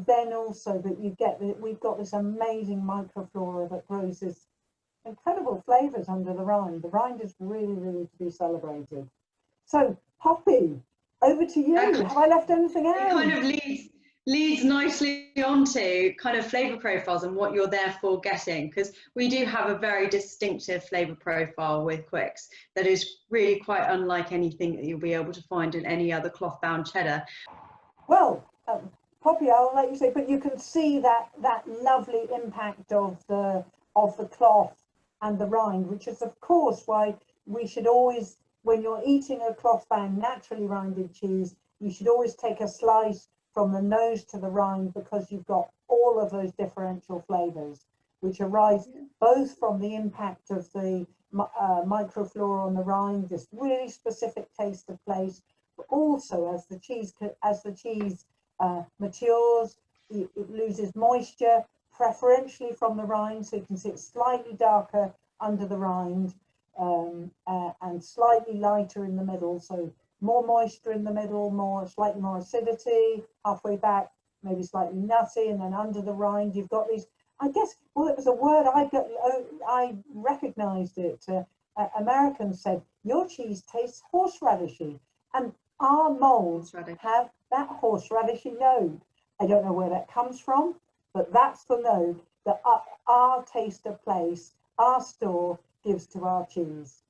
then also that we've got this amazing microflora that grows this incredible flavours under the rind. The rind is really, really to be celebrated. So, Poppy, over to you. Have I left anything out? It kind of leads nicely onto kind of flavour profiles and what you're therefore getting, because we do have a very distinctive flavour profile with Quicks that is really quite unlike anything that you'll be able to find in any other cloth-bound cheddar. Well, Poppy, I'll let you say, but you can see that lovely impact of the cloth and the rind, which is of course why we should always, when you're eating a cloth-bound naturally rinded cheese, you should always take a slice from the nose to the rind, because you've got all of those differential flavours which arise both from the impact of the microflora on the rind, this really specific taste of place, but also as the cheese matures, it loses moisture, preferentially from the rind, so you can see it's slightly darker under the rind and slightly lighter in the middle, so more moisture in the middle, slightly more acidity, halfway back maybe slightly nutty, and then under the rind you've got these, I guess, well, it was a word I recognized it. Americans said, your cheese tastes horseradishy, and our molds have that horseradishy note. I don't know where that comes from, but that's the note that our taste of place, our store, gives to our cheese.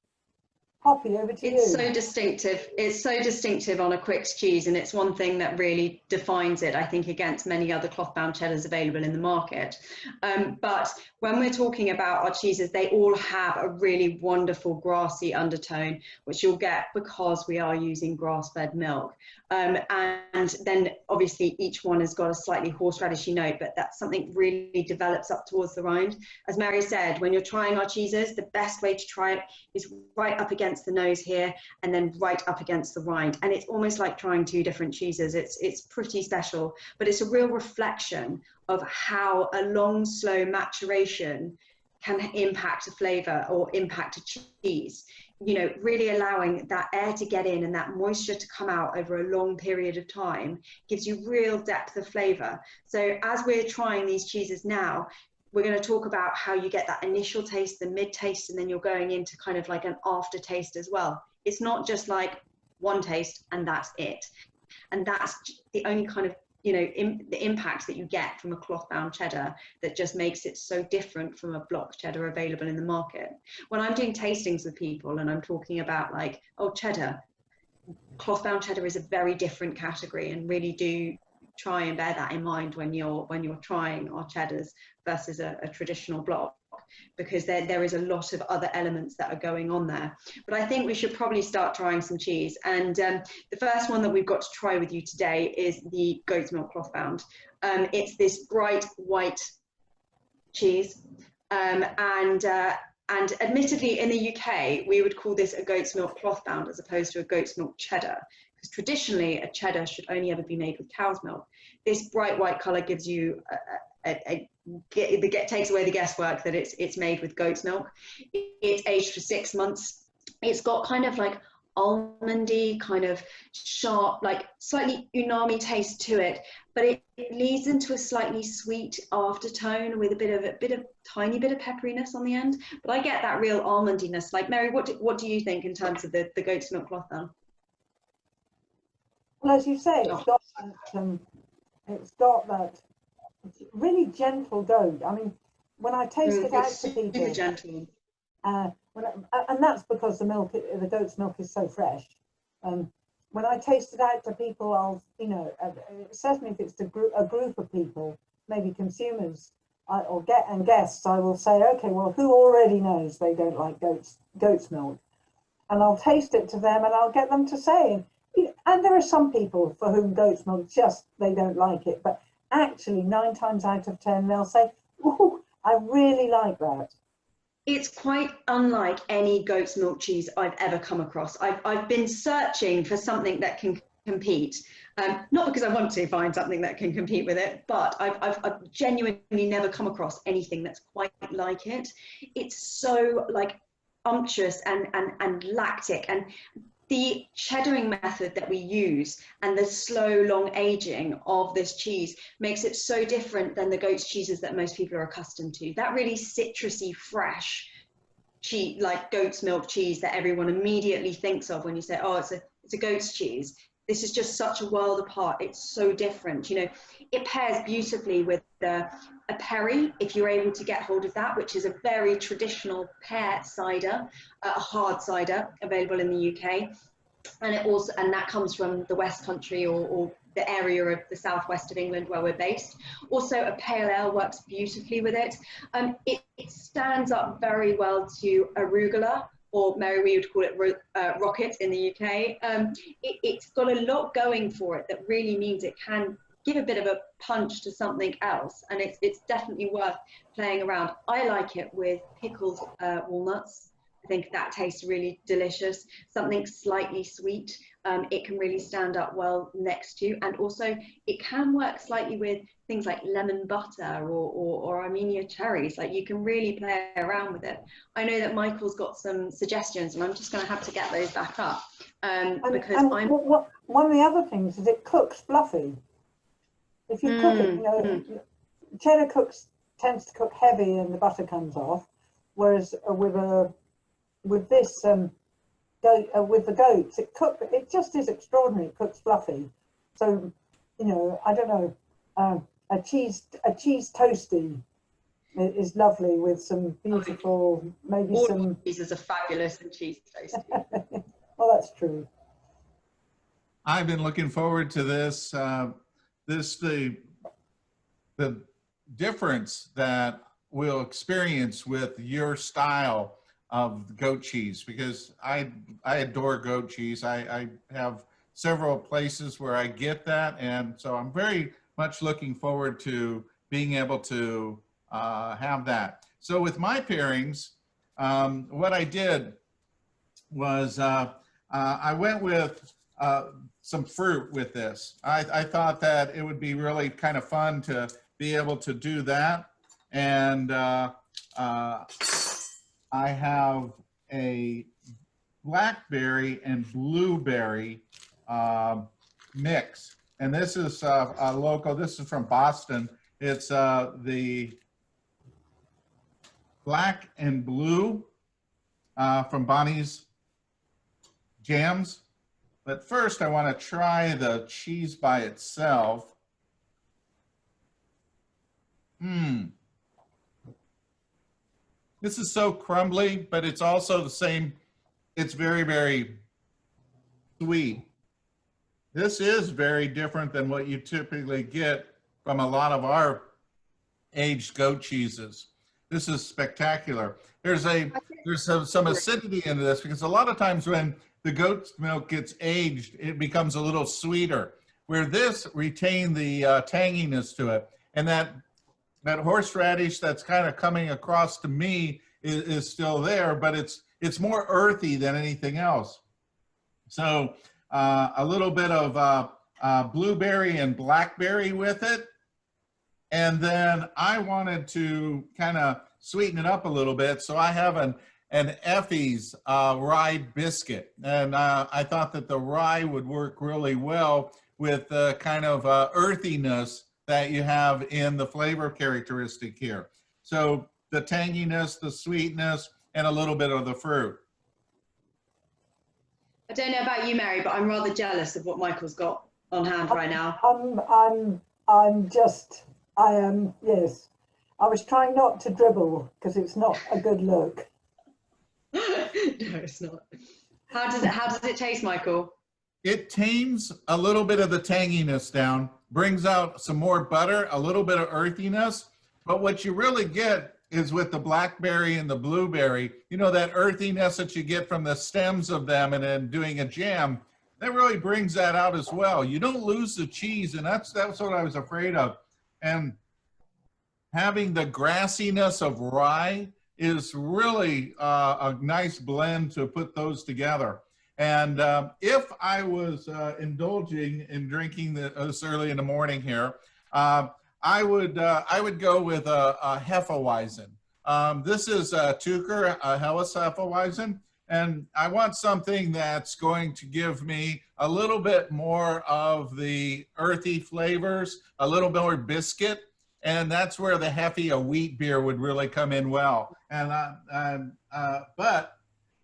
Poppy, over to you. It's so distinctive. It's so distinctive on a Quicke's cheese, and it's one thing that really defines it, I think, against many other cloth-bound cheddars available in the market. But when we're talking about our cheeses, they all have a really wonderful grassy undertone, which you'll get because we are using grass-fed milk. And then obviously each one has got a slightly horseradishy note, but that's something really develops up towards the rind. As Mary said, when you're trying our cheeses, the best way to try it is right up against the nose here and then right up against the rind. And it's almost like trying two different cheeses. It's pretty special, but it's a real reflection of how a long, slow maturation can impact a flavor or impact a cheese. You know, really allowing that air to get in and that moisture to come out over a long period of time gives you real depth of flavor. So as we're trying these cheeses now, we're going to talk about how you get that initial taste, the mid taste, and then you're going into kind of like an aftertaste as well. It's not just like one taste and that's it. And that's the only kind of, you know, the impact that you get from a cloth-bound cheddar that just makes it so different from a block cheddar available in the market. When I'm doing tastings with people and I'm talking about like, oh, cheddar, cloth-bound cheddar is a very different category, and really do try and bear that in mind when you're trying our cheddars versus a traditional block, because there is a lot of other elements that are going on there. But I think we should probably start trying some cheese. And the first one that we've got to try with you today is the goat's milk cloth-bound. It's this bright white cheese. And admittedly, in the UK, we would call this a goat's milk cloth-bound as opposed to a goat's milk cheddar, because traditionally a cheddar should only ever be made with cow's milk. This bright white colour gives you takes away the guesswork that it's made with goat's milk. It's aged for 6 months. It's got kind of like almondy, kind of sharp, like slightly umami taste to it, but it leads into a slightly sweet aftertone with a tiny bit of pepperiness on the end. But I get that real almondiness. Like, Mary, what do you think in terms of the goat's milk cloth then? Well, as you say, it's got that really gentle goat. I mean, when I taste it out to people, super gentle. And that's because the goat's milk is so fresh. When I taste it out to people, I'll, you know, certainly if it's a group of people, maybe consumers or guests, I will say, okay, well, who already knows they don't like goat's milk? And I'll taste it to them and I'll get them to say, and there are some people for whom goat's milk they don't like it, but actually 9 times out of 10 they'll say, oh, I really like that. It's quite unlike any goat's milk cheese I've ever come across. I've been searching for something that can compete, not because I want to find something that can compete with it, but I've genuinely never come across anything that's quite like it. It's so like unctuous and lactic, and the cheddaring method that we use and the slow, long aging of this cheese makes it so different than the goat's cheeses that most people are accustomed to. That really citrusy, fresh cheese, like goat's milk cheese that everyone immediately thinks of when you say, oh, it's a goat's cheese. This is just such a world apart. It's so different. You know, it pairs beautifully with a perry, if you're able to get hold of that, which is a very traditional pear cider, a hard cider available in the UK. And that comes from the West Country or the area of the southwest of England where we're based. Also, a pale ale works beautifully with it. It stands up very well to arugula, or Mary, we would call it rocket in the UK. It's got a lot going for it that really means it can give a bit of a punch to something else, and it's definitely worth playing around. I like it with pickled walnuts. I think that tastes really delicious. Something slightly sweet. It can really stand up well next to, and also it can work slightly with things like lemon butter or Armenia cherries. Like, you can really play around with it. I know that Michael's got some suggestions, and I'm just going to have to get those back up because one of the other things is it cooks fluffy. If you cook it, you know, cheddar tends to cook heavy and the butter comes off, whereas with the goats, it just is extraordinary. It cooks fluffy. So, you know, I don't know, a cheese toasty is lovely with some beautiful, maybe All some. cheeses are fabulous and cheese tasty. Oh, that's true. I've been looking forward to this. The difference that we'll experience with your style of goat cheese, because I adore goat cheese. I have several places where I get that, and so I'm very much looking forward to being able to have that. So with my pairings, what I did was I went with some fruit with this. I thought that it would be really kind of fun to be able to do that. And I have a blackberry and blueberry mix. And this is a local, this is from Boston. It's the black and blue from Bonnie's Jams. But first I want to try the cheese by itself. This is so crumbly, but it's also the same. It's very, very sweet. This is very different than what you typically get from a lot of our aged goat cheeses. This is spectacular. There's some acidity into this, because a lot of times when the goat's milk gets aged, it becomes a little sweeter, where this retained the tanginess to it. And that horseradish that's kind of coming across to me is still there, but it's more earthy than anything else. So a little bit of blueberry and blackberry with it. And then I wanted to kind of sweeten it up a little bit. So I have an Effie's rye biscuit. And I thought that the rye would work really well with the kind of earthiness that you have in the flavor characteristic here. So the tanginess, the sweetness, and a little bit of the fruit. I don't know about you, Mary, but I'm rather jealous of what Michael's got on hand right now. I am, yes. I was trying not to dribble because it's not a good look. No, it's not. How does it taste, Michael? It tames a little bit of the tanginess down, brings out some more butter, a little bit of earthiness. But what you really get is with the blackberry and the blueberry, you know, that earthiness that you get from the stems of them and then doing a jam, that really brings that out as well. You don't lose the cheese, and that's what I was afraid of. And having the grassiness of rye is really a nice blend to put those together. And if I was indulging in drinking this early in the morning here, I would go with a Hefeweizen. This is a Tucher, a Hefeweizen, and I want something that's going to give me a little bit more of the earthy flavors, a little more biscuit, and that's where the Hefe, a wheat beer, would really come in well. And but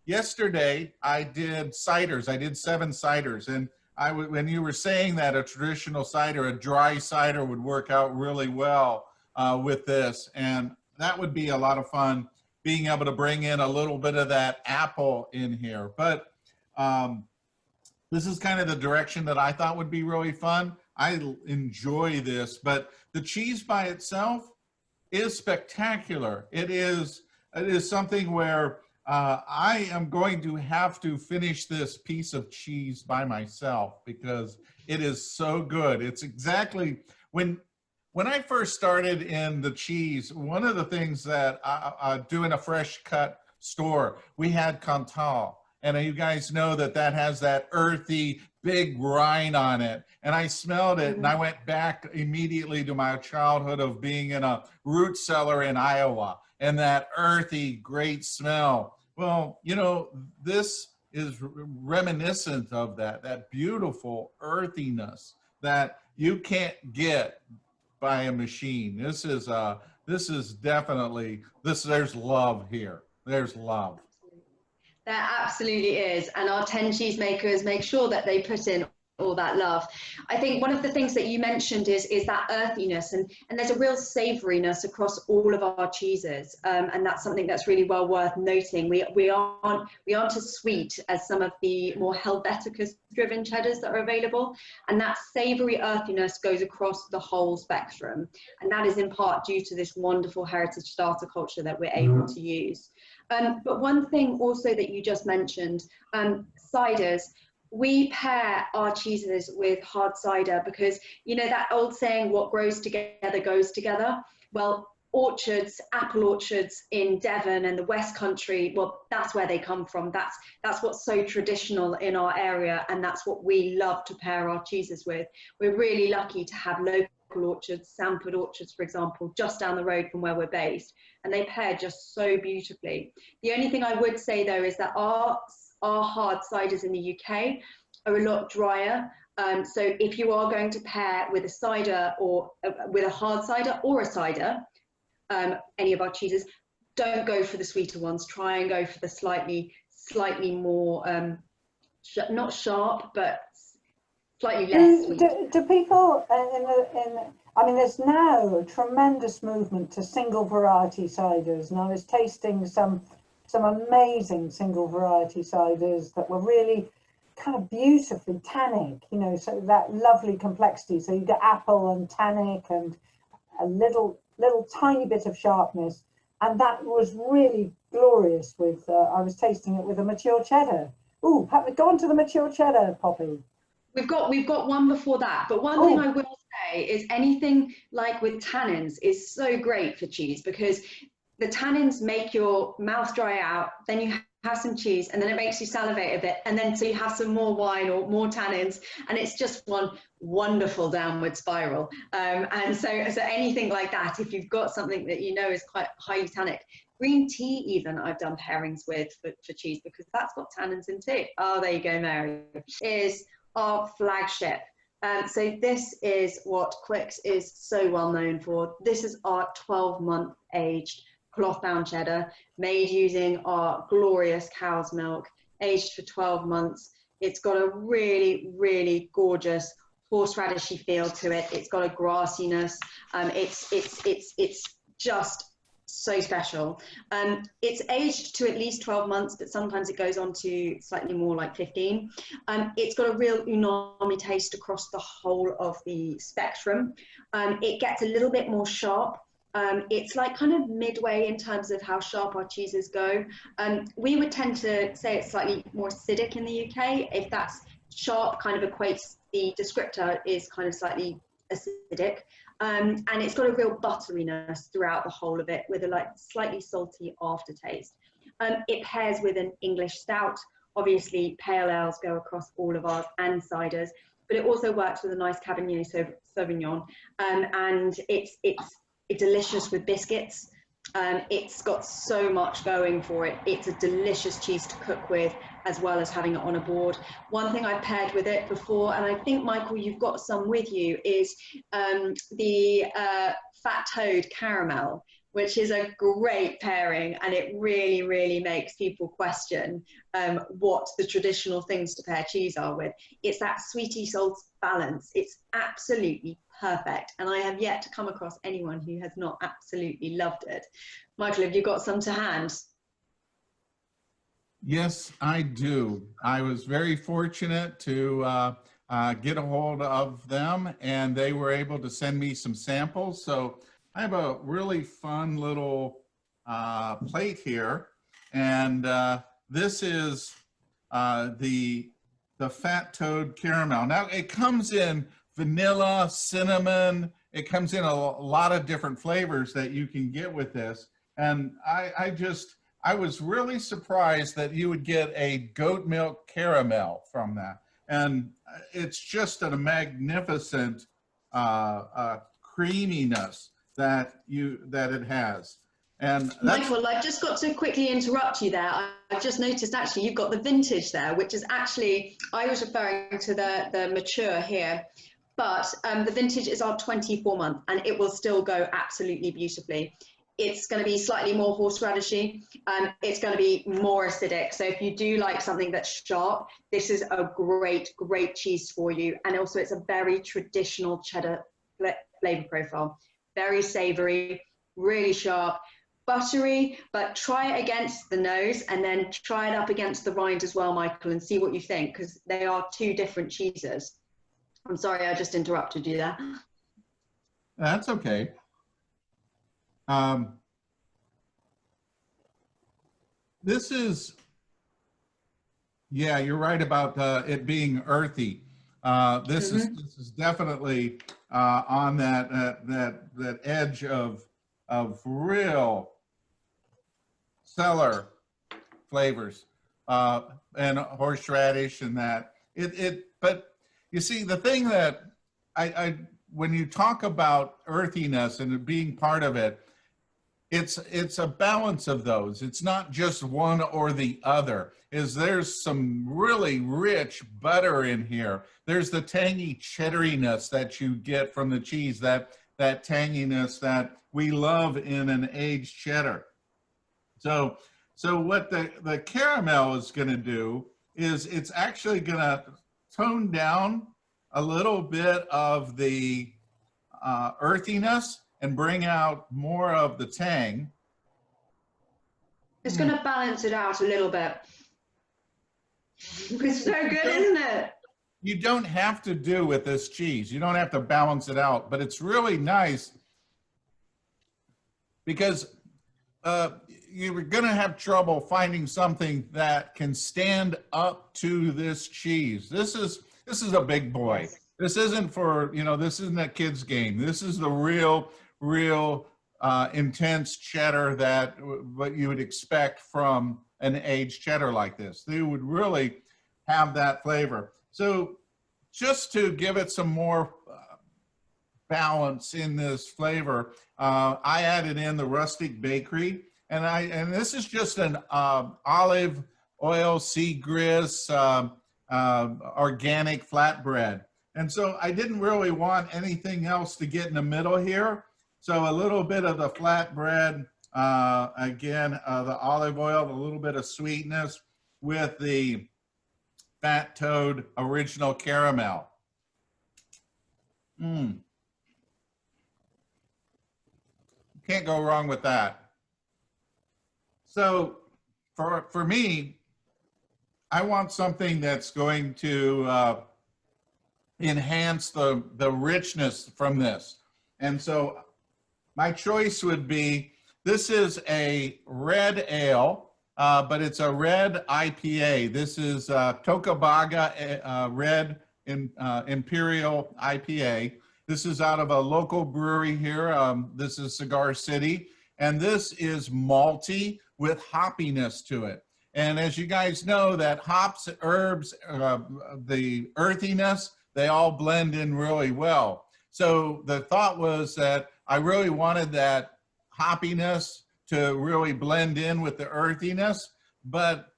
yesterday I did ciders. I did 7 ciders, and when you were saying that a traditional cider, a dry cider, would work out really well with this, and that would be a lot of fun, being able to bring in a little bit of that apple in here. But this is kind of the direction that I thought would be really fun. I enjoy this, but the cheese by itself is spectacular. It is something where I am going to have to finish this piece of cheese by myself because it is so good. It's exactly when I first started in the cheese, one of the things that doing a fresh cut store, we had Cantal. And you guys know that has that earthy, big rind on it. And I smelled it, and I went back immediately to my childhood of being in a root cellar in Iowa, and that earthy, great smell. Well, you know, this is reminiscent of that beautiful earthiness that you can't get by a machine. This is definitely, there's love here. There's love. There absolutely is. And our 10 cheesemakers make sure that they put in all that love. I think one of the things that you mentioned is that earthiness, and there's a real savouriness across all of our cheeses, and that's something that's really well worth noting. We aren't as sweet as some of the more Helveticus driven cheddars that are available, and that savoury earthiness goes across the whole spectrum, and that is in part due to this wonderful heritage starter culture that we're able to use. But one thing also that you just mentioned, ciders. We pair our cheeses with hard cider because, you know, that old saying, what grows together goes together. Well, orchards, apple orchards in Devon and the West Country, well, that's where they come from. That's what's so traditional in our area, and that's what we love to pair our cheeses with. We're really lucky to have local orchards, Sanford orchards, for example, just down the road from where we're based, and they pair just so beautifully. The only thing I would say though is that our hard ciders in the UK are a lot drier. So if you are going to pair with a cider or with a hard cider or a cider, any of our cheeses, don't go for the sweeter ones. Try and go for the slightly more, not sharp, but slightly less sweet. Do people I mean, there's now a tremendous movement to single variety ciders, and I was tasting some amazing single variety ciders that were really kind of beautifully tannic, you know, so that lovely complexity. So you get apple and tannic and a little tiny bit of sharpness, and that was really glorious. With I was tasting it with a mature cheddar. Ooh, go on to the mature cheddar, Poppy. We've got one before that, but one thing I will say is anything like with tannins is so great for cheese, because the tannins make your mouth dry out, then you have some cheese, and then it makes you salivate a bit, and then so you have some more wine or more tannins, and it's just one wonderful downward spiral. And so anything like that, if you've got something that you know is quite highly tannic, green tea even I've done pairings with for cheese, because that's got tannins in too. Oh, there you go, Mary. Is our flagship. So this is what Quicke's is so well known for. This is our 12-month aged Clothbound cheddar, made using our glorious cow's milk, aged for 12 months. It's got a really, really gorgeous horseradishy feel to it. It's got a grassiness. It's just so special. It's aged to at least 12 months, but sometimes it goes on to slightly more, like 15. It's got a real umami taste across the whole of the spectrum. It gets a little bit more sharp. It's like kind of midway in terms of how sharp our cheeses go. We would tend to say it's slightly more acidic in the UK. If that's sharp, kind of equates, the descriptor is kind of slightly acidic. And it's got a real butteriness throughout the whole of it, with a like slightly salty aftertaste. It pairs with an English stout. Obviously, pale ales go across all of ours, and ciders, but it also works with a nice Cabernet Sauvignon. And it's delicious with biscuits. It's got so much going for it. It's a delicious cheese to cook with, as well as having it on a board. One thing I've paired with it before, and I think, Michael, you've got some with you, is the fat toad caramel, which is a great pairing, and it really, really makes people question what the traditional things to pair cheese are with. It's that sweety salt balance. It's absolutely perfect, and I have yet to come across anyone who has not absolutely loved it. Michael, have you got some to hand? Yes, I do. I was very fortunate to get a hold of them, and they were able to send me some samples. So I have a really fun little plate here, and this is the Fat Toad Caramel. Now it comes in vanilla, cinnamon. It comes in a lot of different flavors that you can get with this, and I was really surprised that you would get a goat milk caramel from that, and it's just a magnificent creaminess that it has. And Michael, I've just got to quickly interrupt you there. I've just noticed actually you've got the vintage there, which is actually, I was referring to the mature here, but the vintage is our 24-month, and it will still go absolutely beautifully. it's going to be slightly more horseradishy. It's going to be more acidic. So if you do like something that's sharp, this is a great, great cheese for you. And also it's a very traditional cheddar flavor profile. Very savory, really sharp, buttery, but try it against the nose and then try it up against the rind as well, Michael, and see what you think, because they are two different cheeses. I'm sorry, I just interrupted you there. That's okay. This is, yeah, you're right about it being earthy. This is definitely on that edge of real cellar flavors and horseradish and that. But you see, the thing that when you talk about earthiness and it being part of it, it's a balance of those. It's not just one or the other. There's some really rich butter in here. There's the tangy cheddariness that you get from the cheese, that tanginess that we love in an aged cheddar. So what the caramel is going to do is it's actually going to tone down a little bit of the earthiness and bring out more of the tang. It's going to balance it out a little bit. It's so good, isn't it? You don't have to do with this cheese. You don't have to balance it out, but it's really nice because you're going to have trouble finding something that can stand up to this cheese. This is a big boy. Yes. This isn't for, this isn't a kid's game. This is the real intense cheddar that what you would expect from an aged cheddar like this. They would really have that flavor. So just to give it some more balance in this flavor, I added in the Rustic bakery, and this is just an olive oil Gris organic flatbread. And so I didn't really want anything else to get in the middle here. So a little bit of the flatbread, again, the olive oil, a little bit of sweetness with the Fat Toad original caramel. Can't go wrong with that. So for me, I want something that's going to enhance the richness from this. And so my choice would be, this is a red ale, but it's a red IPA. This is Tocobaga Red Imperial IPA. This is out of a local brewery here. This is Cigar City. And this is malty with hoppiness to it. And as you guys know, that hops, herbs, the earthiness, they all blend in really well. So the thought was that I really wanted that hoppiness to really blend in with the earthiness, but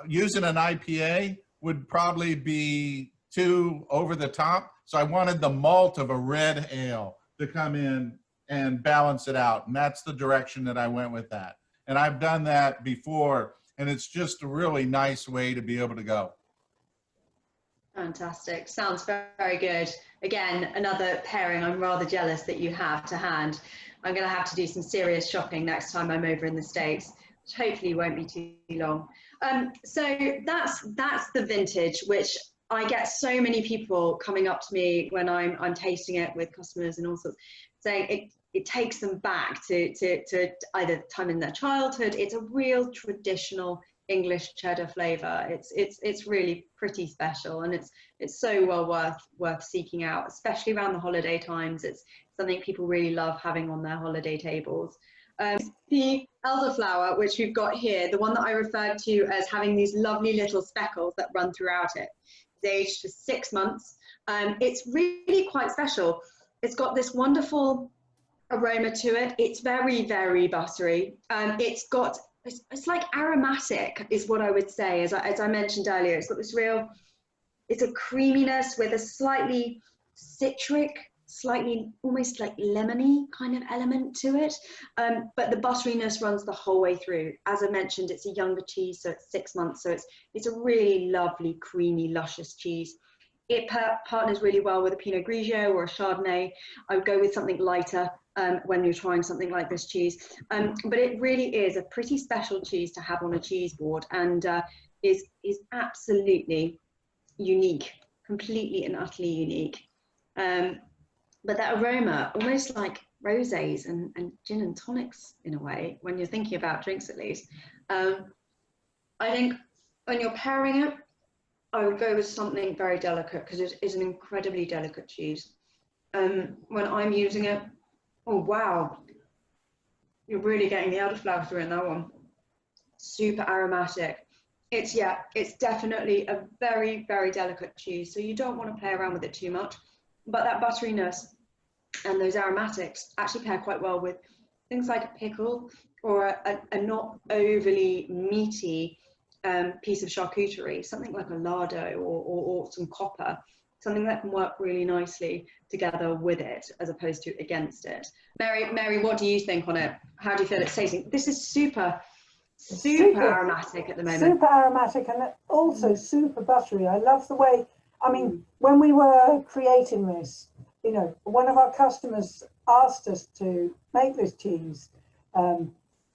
using an IPA would probably be too over the top. So I wanted the malt of a red ale to come in and balance it out. And that's the direction that I went with that. And I've done that before, and it's just a really nice way to be able to go. Fantastic. Sounds very good. Again, another pairing I'm rather jealous that you have to hand. I'm going to have to do some serious shopping next time I'm over in the States, which hopefully won't be too long. So that's the vintage, which I get so many people coming up to me when I'm tasting it with customers and all sorts, saying it takes them back to either time in their childhood. It's a real traditional English cheddar flavor. It's really pretty special, and it's so well worth seeking out, especially around the holiday times. It's something people really love having on their holiday tables. The elderflower, which we've got here, the one that I referred to as having these lovely little speckles that run throughout it, is aged for 6 months. It's really quite special. It's got this wonderful aroma to it. It's very, very buttery. It's like aromatic is what I would say. As I mentioned earlier, it's got this it's a creaminess with a slightly citric slightly, almost like lemony kind of element to it. But the butteriness runs the whole way through. As I mentioned, it's a younger cheese, so it's 6 months. So it's a really lovely, creamy, luscious cheese. It partners really well with a Pinot Grigio or a Chardonnay. I would go with something lighter when you're trying something like this cheese. But it really is a pretty special cheese to have on a cheese board, and is absolutely unique, completely and utterly unique. But that aroma, almost like rosés and gin and tonics in a way, when you're thinking about drinks at least. I think when you're pairing it, I would go with something very delicate, because it is an incredibly delicate cheese. When I'm using it, oh wow, you're really getting the elderflower through in that one. Super aromatic. It's definitely a very, very delicate cheese, so you don't want to play around with it too much. But that butteriness and those aromatics actually pair quite well with things like a pickle or a not overly meaty piece of charcuterie, something like a lardo or some copper, something that can work really nicely together with it as opposed to against it. Mary, what do you think on it? How do you feel it's tasting? This is super aromatic at the moment. Super aromatic, and also super buttery. I love the way, I mean, when we were creating this, you know, one of our customers asked us to make this cheese.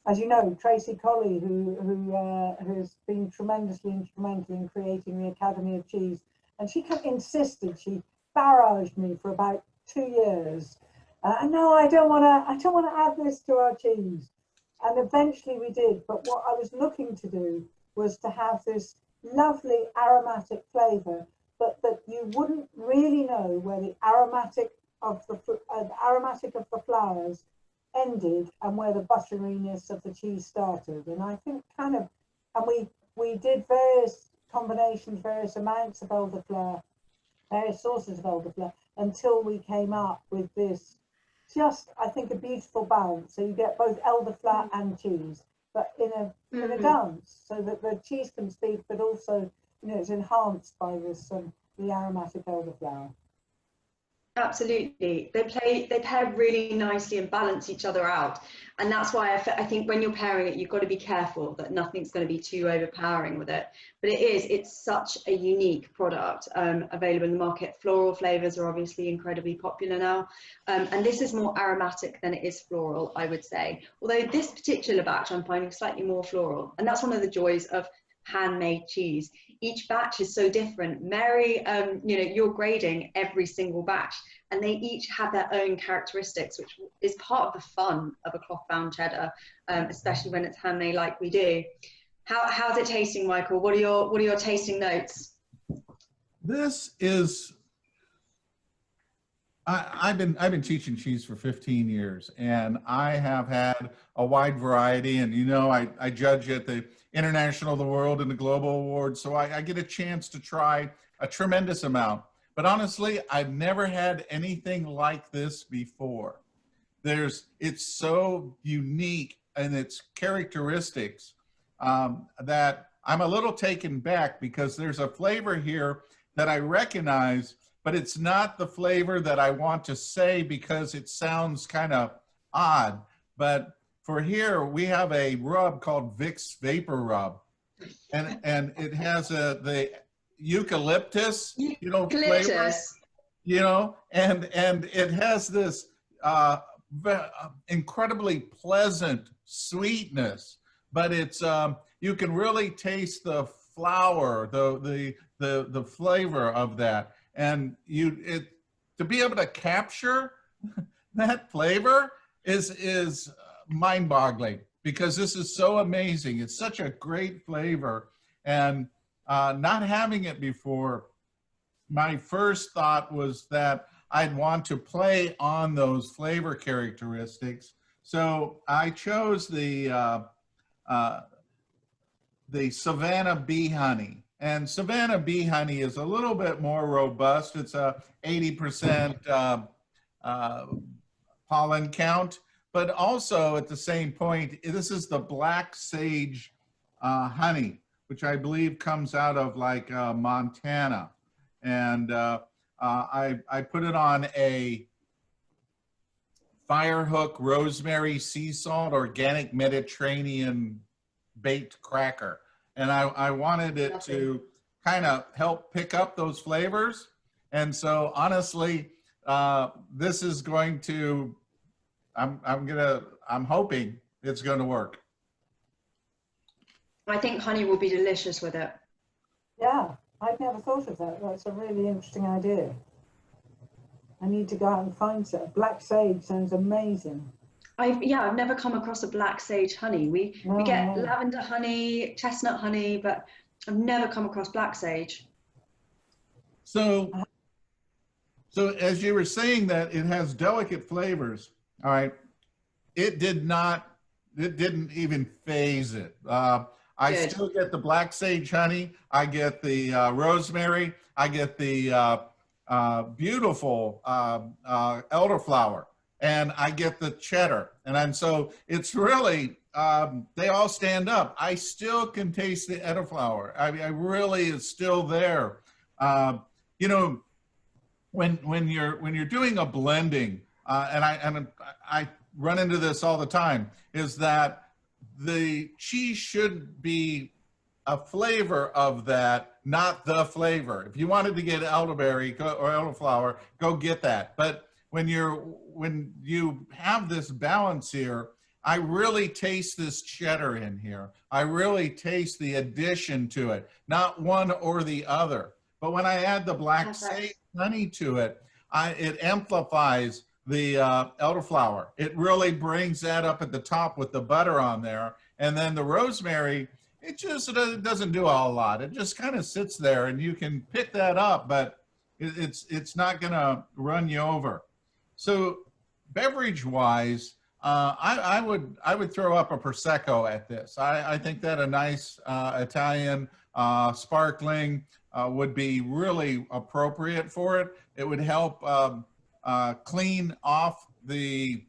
As you know, Tracy Colley, who has been tremendously instrumental in creating the Academy of Cheese, and she insisted, she barraged me for about 2 years. No, I don't want to add this to our cheese. And eventually we did. But what I was looking to do was to have this lovely aromatic flavour, but that you wouldn't really know where the aromatic of the flowers ended and where the butteriness of the cheese started. And I think and we did various combinations, various amounts of elderflower, various sources of elderflower, until we came up with this, just, I think, a beautiful balance. So you get both elderflower and cheese, but in a dance, so that the cheese can speak, but also, you know, it's enhanced by this the aromatic elderflower. Absolutely, they pair really nicely and balance each other out, and that's why I think when you're pairing it, you've got to be careful that nothing's going to be too overpowering with it. But it's such a unique product, available in the market. Floral flavors are obviously incredibly popular now, and this is more aromatic than it is floral, I would say. Although this particular batch I'm finding slightly more floral, and that's one of the joys of handmade cheese. Each batch is so different. Mary, you know, you're grading every single batch, and they each have their own characteristics, which is part of the fun of a cloth-bound cheddar, especially when it's handmade like we do. How's it tasting, Michael? What are your tasting notes? This is, I've been teaching cheese for 15 years, and I have had a wide variety. And you know, I judge at the International, the World, and the Global Awards, so I get a chance to try a tremendous amount. But honestly, I've never had anything like this before. It's so unique in its characteristics that I'm a little taken back, because there's a flavor here that I recognize, but it's not the flavor that I want to say because it sounds kind of odd. But for here, we have a rub called Vicks Vapor Rub, and it has the eucalyptus, you know, flavor, you know, and it has this incredibly pleasant sweetness, but it's you can really taste the flour, the flavor of that, and to be able to capture that flavor is mind-boggling, because this is so amazing. It's such a great flavor, and not having it before, my first thought was that I'd want to play on those flavor characteristics. So I chose the Savannah bee honey. And Savannah bee honey is a little bit more robust. It's a 80% pollen count, but also at the same point, this is the black sage honey, which I believe comes out of like Montana. And I put it on a Firehook rosemary sea salt organic Mediterranean baked cracker. And I wanted it to kind of help pick up those flavors. And so honestly, this is going to, I'm hoping it's going to work. I think honey will be delicious with it. Yeah, I've never thought of that. That's a really interesting idea. I need to go out and find some. Black sage sounds amazing. I've never come across a black sage honey. We get lavender honey, chestnut honey, but I've never come across black sage. So as you were saying that it has delicate flavors, all right, it didn't even phase it. I Good. still get the black sage honey. I get the rosemary. I get the beautiful elderflower, and I get the cheddar. And so it's really, they all stand up. I still can taste the elderflower. I mean, I really is still there. You know, when you're doing a blending, and I run into this all the time, is that the cheese should be a flavor of that, not the flavor. If you wanted to get elderberry or elderflower, go get that. But when you have this balance here, I really taste this cheddar in here. I really taste the addition to it, not one or the other. But when I add the black sage honey to it, it amplifies the elderflower. It really brings that up at the top with the butter on there. And then the rosemary, it doesn't do a whole lot. It just kind of sits there, and you can pick that up, but it's not gonna run you over. So beverage wise, I would throw up a Prosecco at this. I think that a nice Italian sparkling would be really appropriate for it. It would help clean off the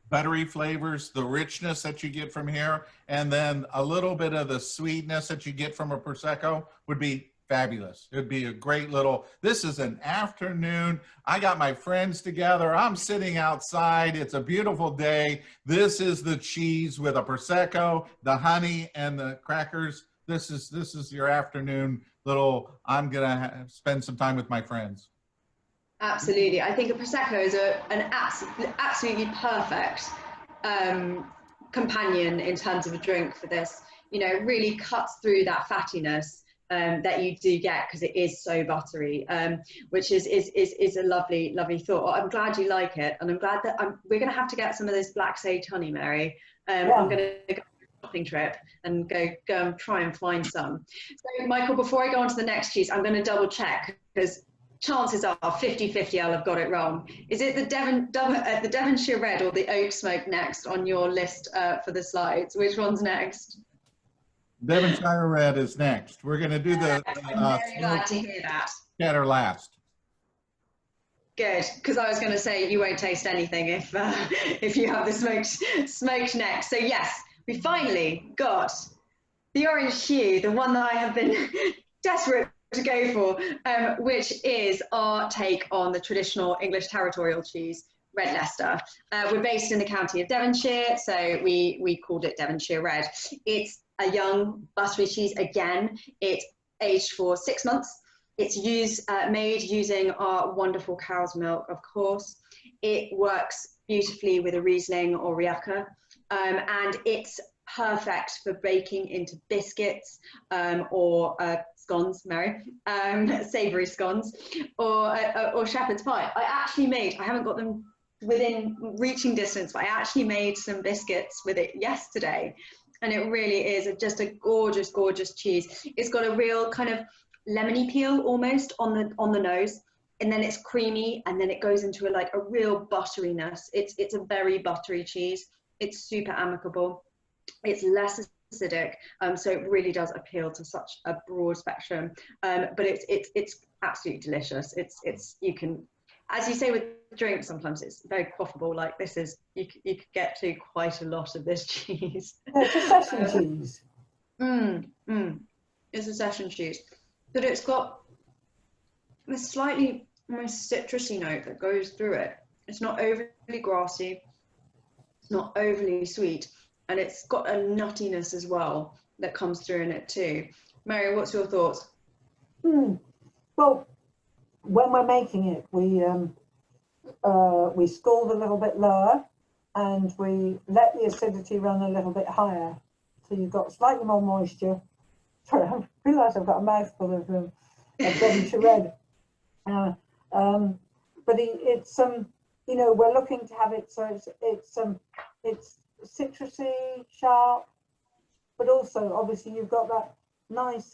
buttery flavors, the richness that you get from here, and then a little bit of the sweetness that you get from a Prosecco would be fabulous. It'd be a great little, this is an afternoon. I got my friends together. I'm sitting outside. It's a beautiful day. This is the cheese with a Prosecco, the honey, and the crackers. This is your afternoon little, I'm gonna spend some time with my friends. Absolutely. I think a Prosecco is an absolutely perfect companion in terms of a drink for this. You know, it really cuts through that fattiness that you do get because it is so buttery, which is a lovely thought. Well, I'm glad you like it, and I'm glad that we're going to have to get some of this black sage honey, Mary. I'm going to go on a shopping trip and go and try and find some. So, Michael, before I go on to the next cheese, I'm going to double check because chances are 50-50 I'll have got it wrong. Is it the Devonshire Red or the Oak Smoke next on your list for the slides? Which one's next? Devonshire Red is next. We're going to do the I'm very glad to hear that. Cheddar last. Good, because I was going to say you won't taste anything if you have the smoked next. So yes, we finally got the orange hue, the one that I have been desperate to go for, which is our take on the traditional English territorial cheese, Red Leicester. We're based in the county of Devonshire, so we called it Devonshire Red. It's a young buttery cheese again. It's aged for 6 months. It's made using our wonderful cow's milk, of course. It works beautifully with a Riesling or Rioja, and it's perfect for baking into biscuits or scones, Mary, savoury scones, or shepherd's pie. I haven't got them within reaching distance, but I actually made some biscuits with it yesterday, and it really is just a gorgeous, gorgeous cheese. It's got a real kind of lemony peel almost on the nose, and then it's creamy, and then it goes into a real butteriness. It's a very buttery cheese. It's super amicable. It's less acidic, so it really does appeal to such a broad spectrum. But it's absolutely delicious. It's you can, as you say with drinks, sometimes it's very quaffable. Like this is, you could get to quite a lot of this cheese. It's a session cheese. It's a session cheese, but it's got a slightly almost citrusy note that goes through it. It's not overly grassy. It's not overly sweet. And it's got a nuttiness as well that comes through in it too. Mary, what's your thoughts? Well, when we're making it, we scald a little bit lower and we let the acidity run a little bit higher. So you've got slightly more moisture. Sorry, I realise I've got a mouthful of Devonshire red. But it's you know, we're looking to have it so it's citrusy, sharp, but also obviously you've got that nice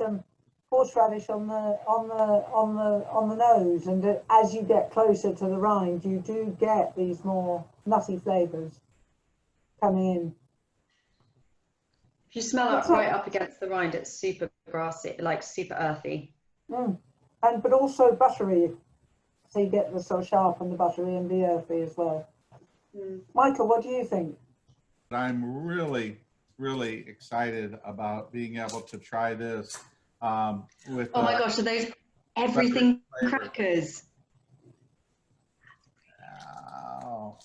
horseradish on the nose, and as you get closer to the rind, you do get these more nutty flavours coming in. If you smell it right up against the rind, it's super grassy, like super earthy. But also buttery, so you get the sort of sharp and the buttery and the earthy as well. Michael, what do you think? I'm really, really excited about being able to try this with. Oh my gosh, are those everything crackers?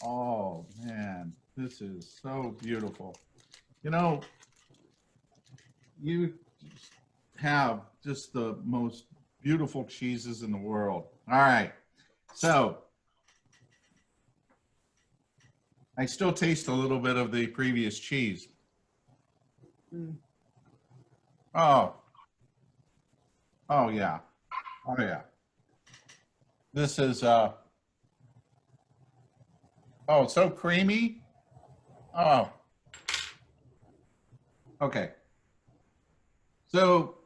Oh man, this is so beautiful. You know, you have just the most beautiful cheeses in the world. All right, so I still taste a little bit of the previous cheese. Oh yeah, oh yeah. This is oh, so creamy. Oh, okay. So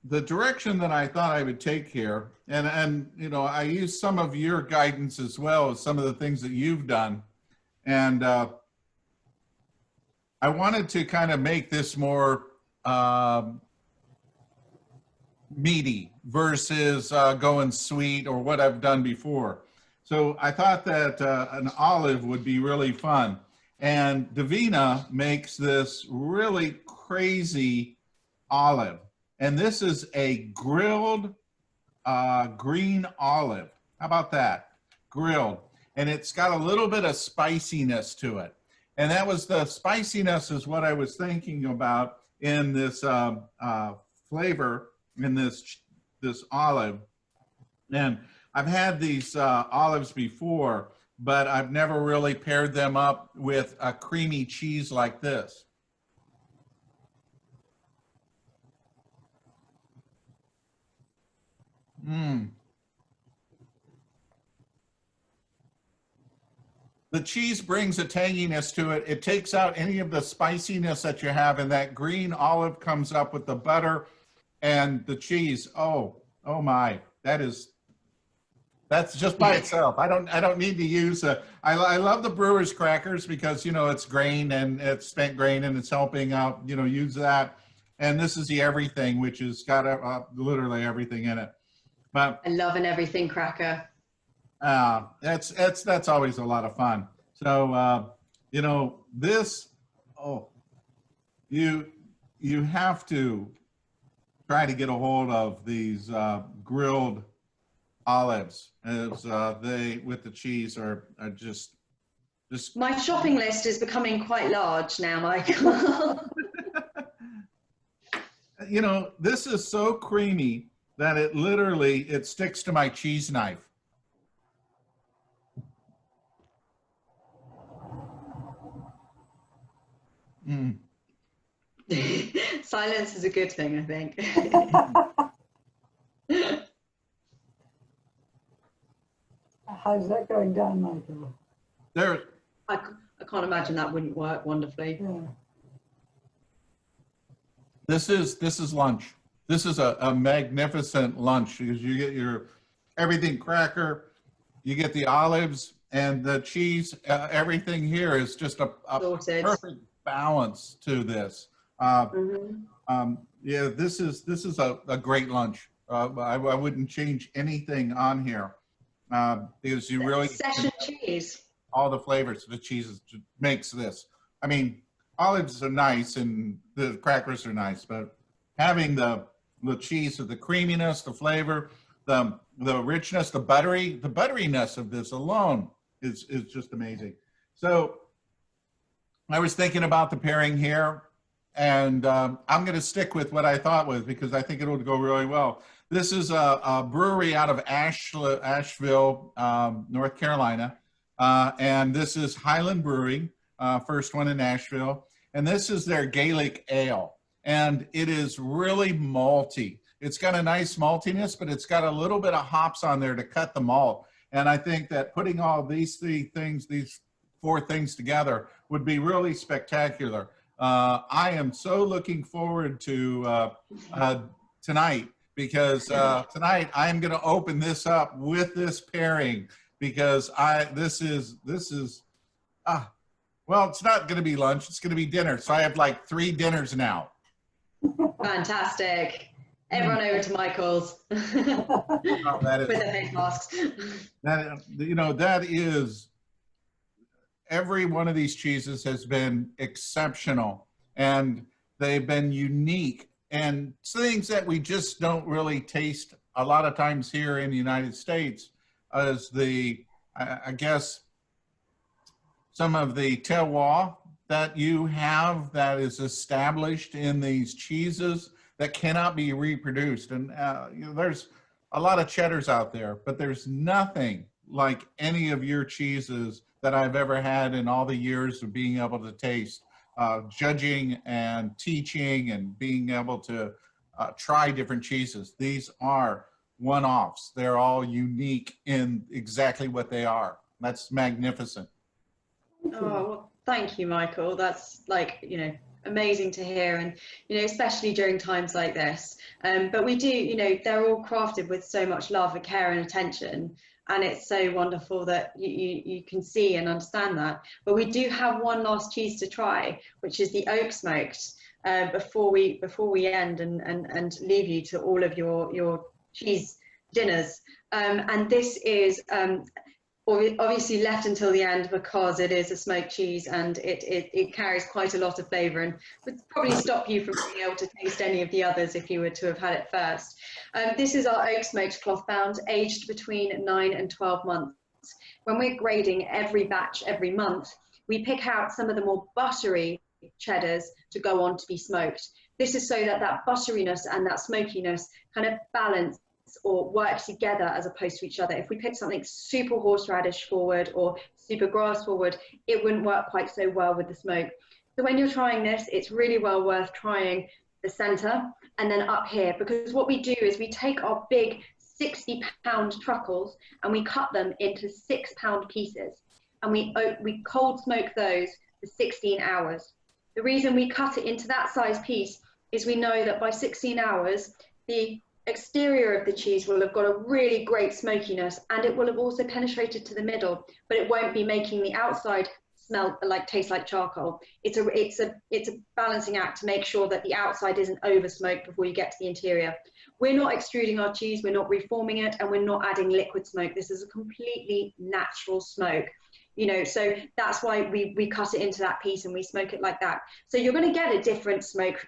the direction that I thought I would take here, and you know, I used some of your guidance as well as some of the things that you've done, and I wanted to kind of make this more meaty versus going sweet or what I've done before. So I thought that an olive would be really fun. And Davina makes this really crazy olive. And this is a grilled green olive. How about that? Grilled. And it's got a little bit of spiciness to it. And that was the spiciness is what I was thinking about in this flavor in this olive. And I've had these olives before, but I've never really paired them up with a creamy cheese like this. The cheese brings a tanginess to it. It takes out any of the spiciness that you have, and that green olive comes up with the butter and the cheese. Oh my, that's just by itself. I don't need to use I love the brewer's crackers because, you know, it's grain and it's spent grain and it's helping out, you know, use that. And this is the everything, which has got literally everything in it. But I love an everything cracker. That's always a lot of fun. So you know, this, you have to try to get a hold of these grilled olives, as they with the cheese are just. My shopping list is becoming quite large now, Michael. You know, this is so creamy that it sticks to my cheese knife. Silence is a good thing, I think. How's that going down, Michael? I can't imagine that wouldn't work wonderfully. Yeah. This is lunch. This is a magnificent lunch because you get your everything cracker, you get the olives and the cheese. Everything here is just a perfect balance to this. Yeah, this is a great lunch. I wouldn't change anything on here because you really session cheese. All the flavors of the cheese makes this. I mean, olives are nice and the crackers are nice, but having the cheese with the creaminess, the flavor, the richness, the butteriness of this alone is just amazing. So I was thinking about the pairing here, and I'm going to stick with what I thought was, because I think it'll go really well. This is a brewery out of Asheville, North Carolina, and this is Highland Brewing, first one in Nashville, and this is their Gaelic Ale, and it is really malty. It's got a nice maltiness, but it's got a little bit of hops on there to cut the malt, and I think that putting all these these four things together would be really spectacular. I am so looking forward to tonight, because tonight I am going to open this up with this pairing, because this is well, it's not going to be lunch, it's going to be dinner. So I have like 3 dinners now. Fantastic. Everyone over to Michael's Oh, that is, with their face masks. that, you know, that is, every one of these cheeses has been exceptional, and they've been unique, and things that we just don't really taste a lot of times here in the United States, as I guess, some of the terroir that you have that is established in these cheeses that cannot be reproduced. And you know, there's a lot of cheddars out there, but there's nothing like any of your cheeses that I've ever had in all the years of being able to taste, judging and teaching and being able to try different cheeses. These are one-offs. They're all unique in exactly what they are. That's magnificent. Oh, well, thank you, Michael. That's, like, you know, amazing to hear, and, you know, especially during times like this. But we do, you know, they're all crafted with so much love and care and attention, and it's so wonderful that you can see and understand that. But we do have one last cheese to try, which is the oak smoked, before we end and leave you to all of your cheese dinners. And this is obviously left until the end because it is a smoked cheese, and it carries quite a lot of flavour, and would probably stop you from being able to taste any of the others if you were to have had it first. This is our oak smoked Clothbound, aged between 9 and 12 months. When we're grading every batch every month, we pick out some of the more buttery cheddars to go on to be smoked. This is so that that butteriness and that smokiness kind of balance or work together as opposed to each other. If we pick something super horseradish forward or super grass forward, it wouldn't work quite so well with the smoke. So when you're trying this, it's really well worth trying the center and then up here, because what we do is we take our big 60-pound truckles and we cut them into 6-pound pieces, and we cold smoke those for 16 hours. The reason we cut it into that size piece is we know that by 16 hours, the exterior of the cheese will have got a really great smokiness, and it will have also penetrated to the middle, but it won't be making the outside taste like charcoal. It's a balancing act to make sure that the outside isn't over smoked before you get to the interior. We're not extruding our cheese, we're not reforming it, and we're not adding liquid smoke. This is a completely natural smoke, you know, so that's why we cut it into that piece and we smoke it like that. So you're going to get a different smoke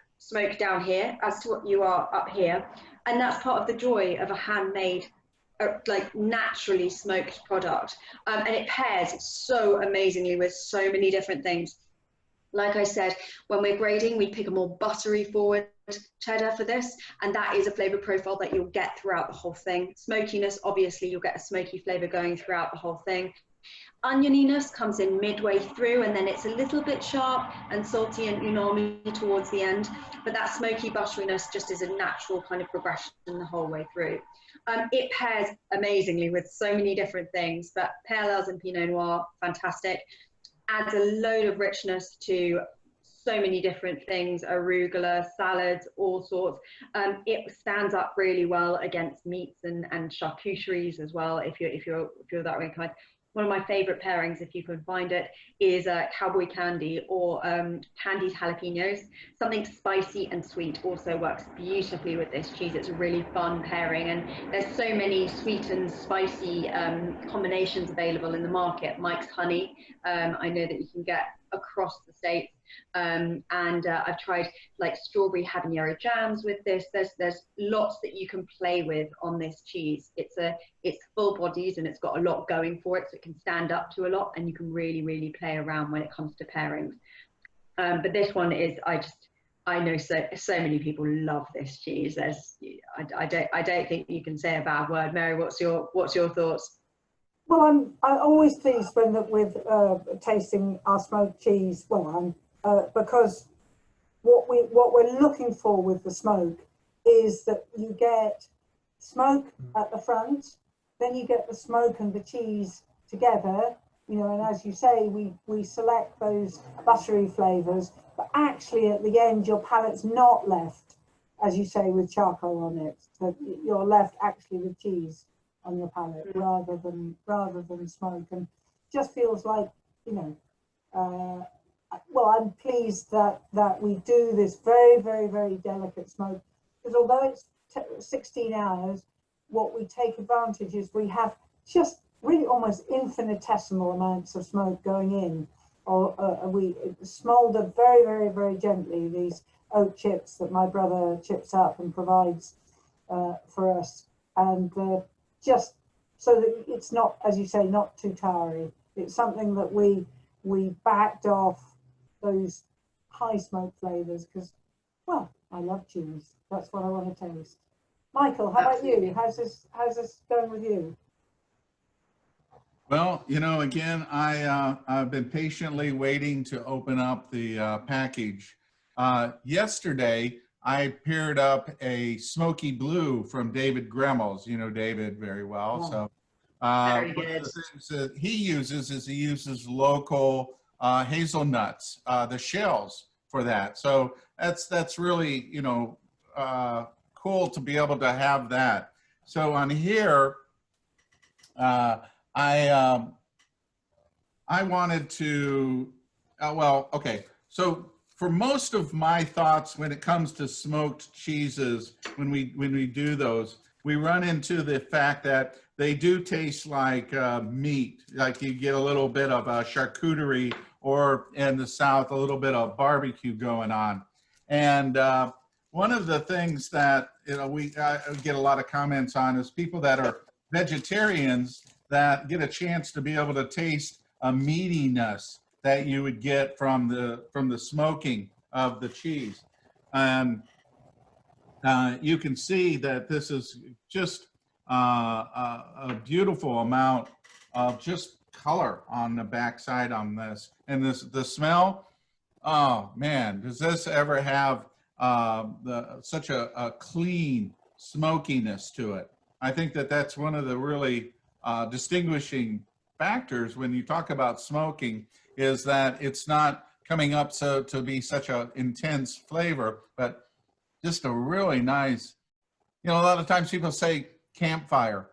down here as to what you are up here. And that's part of the joy of a handmade, like naturally smoked product. And it pairs so amazingly with so many different things. Like I said, when we're grading, we pick a more buttery forward cheddar for this. And that is a flavor profile that you'll get throughout the whole thing. Smokiness, obviously, you'll get a smoky flavor going throughout the whole thing. Onioniness comes in midway through, and then it's a little bit sharp and salty and umami towards the end, but that smoky butteriness just is a natural kind of progression the whole way through. It pairs amazingly with so many different things, but pale ales and Pinot Noir, fantastic. Adds a load of richness to so many different things, arugula, salads, all sorts. It stands up really well against meats and charcuteries as well, if you're that way kind. One of my favorite pairings, if you can find it, is cowboy candy or candied jalapenos. Something spicy and sweet also works beautifully with this cheese. It's a really fun pairing, and there's so many sweet and spicy combinations available in the market. Mike's Honey, I know that you can get across the States. And I've tried like strawberry habanero jams with this. There's lots that you can play with on this cheese. It's full bodied and it's got a lot going for it, so it can stand up to a lot, and you can really play around when it comes to pairings. But this one is, I know so many people love this cheese. I don't think you can say a bad word. Mary, what's your thoughts? Well, I'm always pleased with tasting our smoked cheese. Well, because what we're looking for with the smoke is that you get smoke at the front, then you get the smoke and the cheese together. You know, and as you say, we select those buttery flavors, but actually at the end, your palate's not left, as you say, with charcoal on it. So you're left actually with cheese on your palate rather than smoke, and just feels like, you know, well, I'm pleased that we do this very delicate smoke, because although it's 16 hours, what we take advantage is we have just really almost infinitesimal amounts of smoke going in, or we smolder very gently these oak chips that my brother chips up and provides for us, and just so that it's not, as you say, not too tarry. It's something that we backed off those high smoke flavors because, well, I love cheese. That's what I want to taste. Michael, how about you? How's this going with you? Well, you know, again, I've been patiently waiting to open up the package. Yesterday, I paired up a smoky blue from David Gremmels. You know David very well. Yeah. So Very one good. of the things that he uses local hazelnuts, the shells for that. So that's really, you know, cool to be able to have that. So on here, I wanted to, well, okay. So for most of my thoughts when it comes to smoked cheeses, when we do those, we run into the fact that they do taste like meat, like you get a little bit of charcuterie, or in the South, a little bit of barbecue going on. And one of the things that, you know, we get a lot of comments on is people that are vegetarians that get a chance to be able to taste a meatiness that you would get from the smoking of the cheese. And you can see that this is just a beautiful amount of just color on the backside on this. And the smell, oh man, does this ever have such a clean smokiness to it? I think that's one of the really distinguishing factors when you talk about smoking, is that it's not coming up to be such an intense flavor, but just a really nice, you know, a lot of times people say campfire.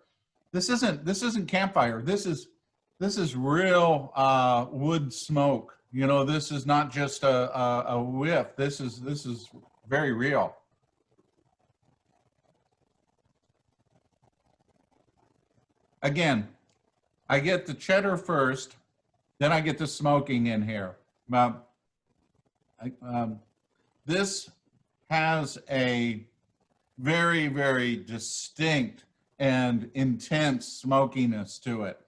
This isn't campfire. This is real wood smoke. You know, this is not just a whiff. This is very real. Again, I get the cheddar first, then I get the smoking in here. This has a very distinct and intense smokiness to it.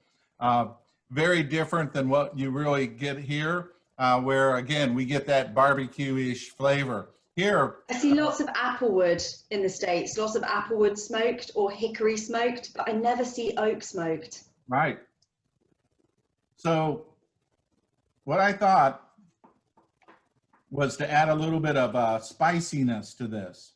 Very different than what you really get here, where again, we get that barbecue-ish flavor. Here, I see lots of applewood in the States, lots of applewood smoked or hickory smoked, but I never see oak smoked. right. So what I thought was to add a little bit of spiciness to this.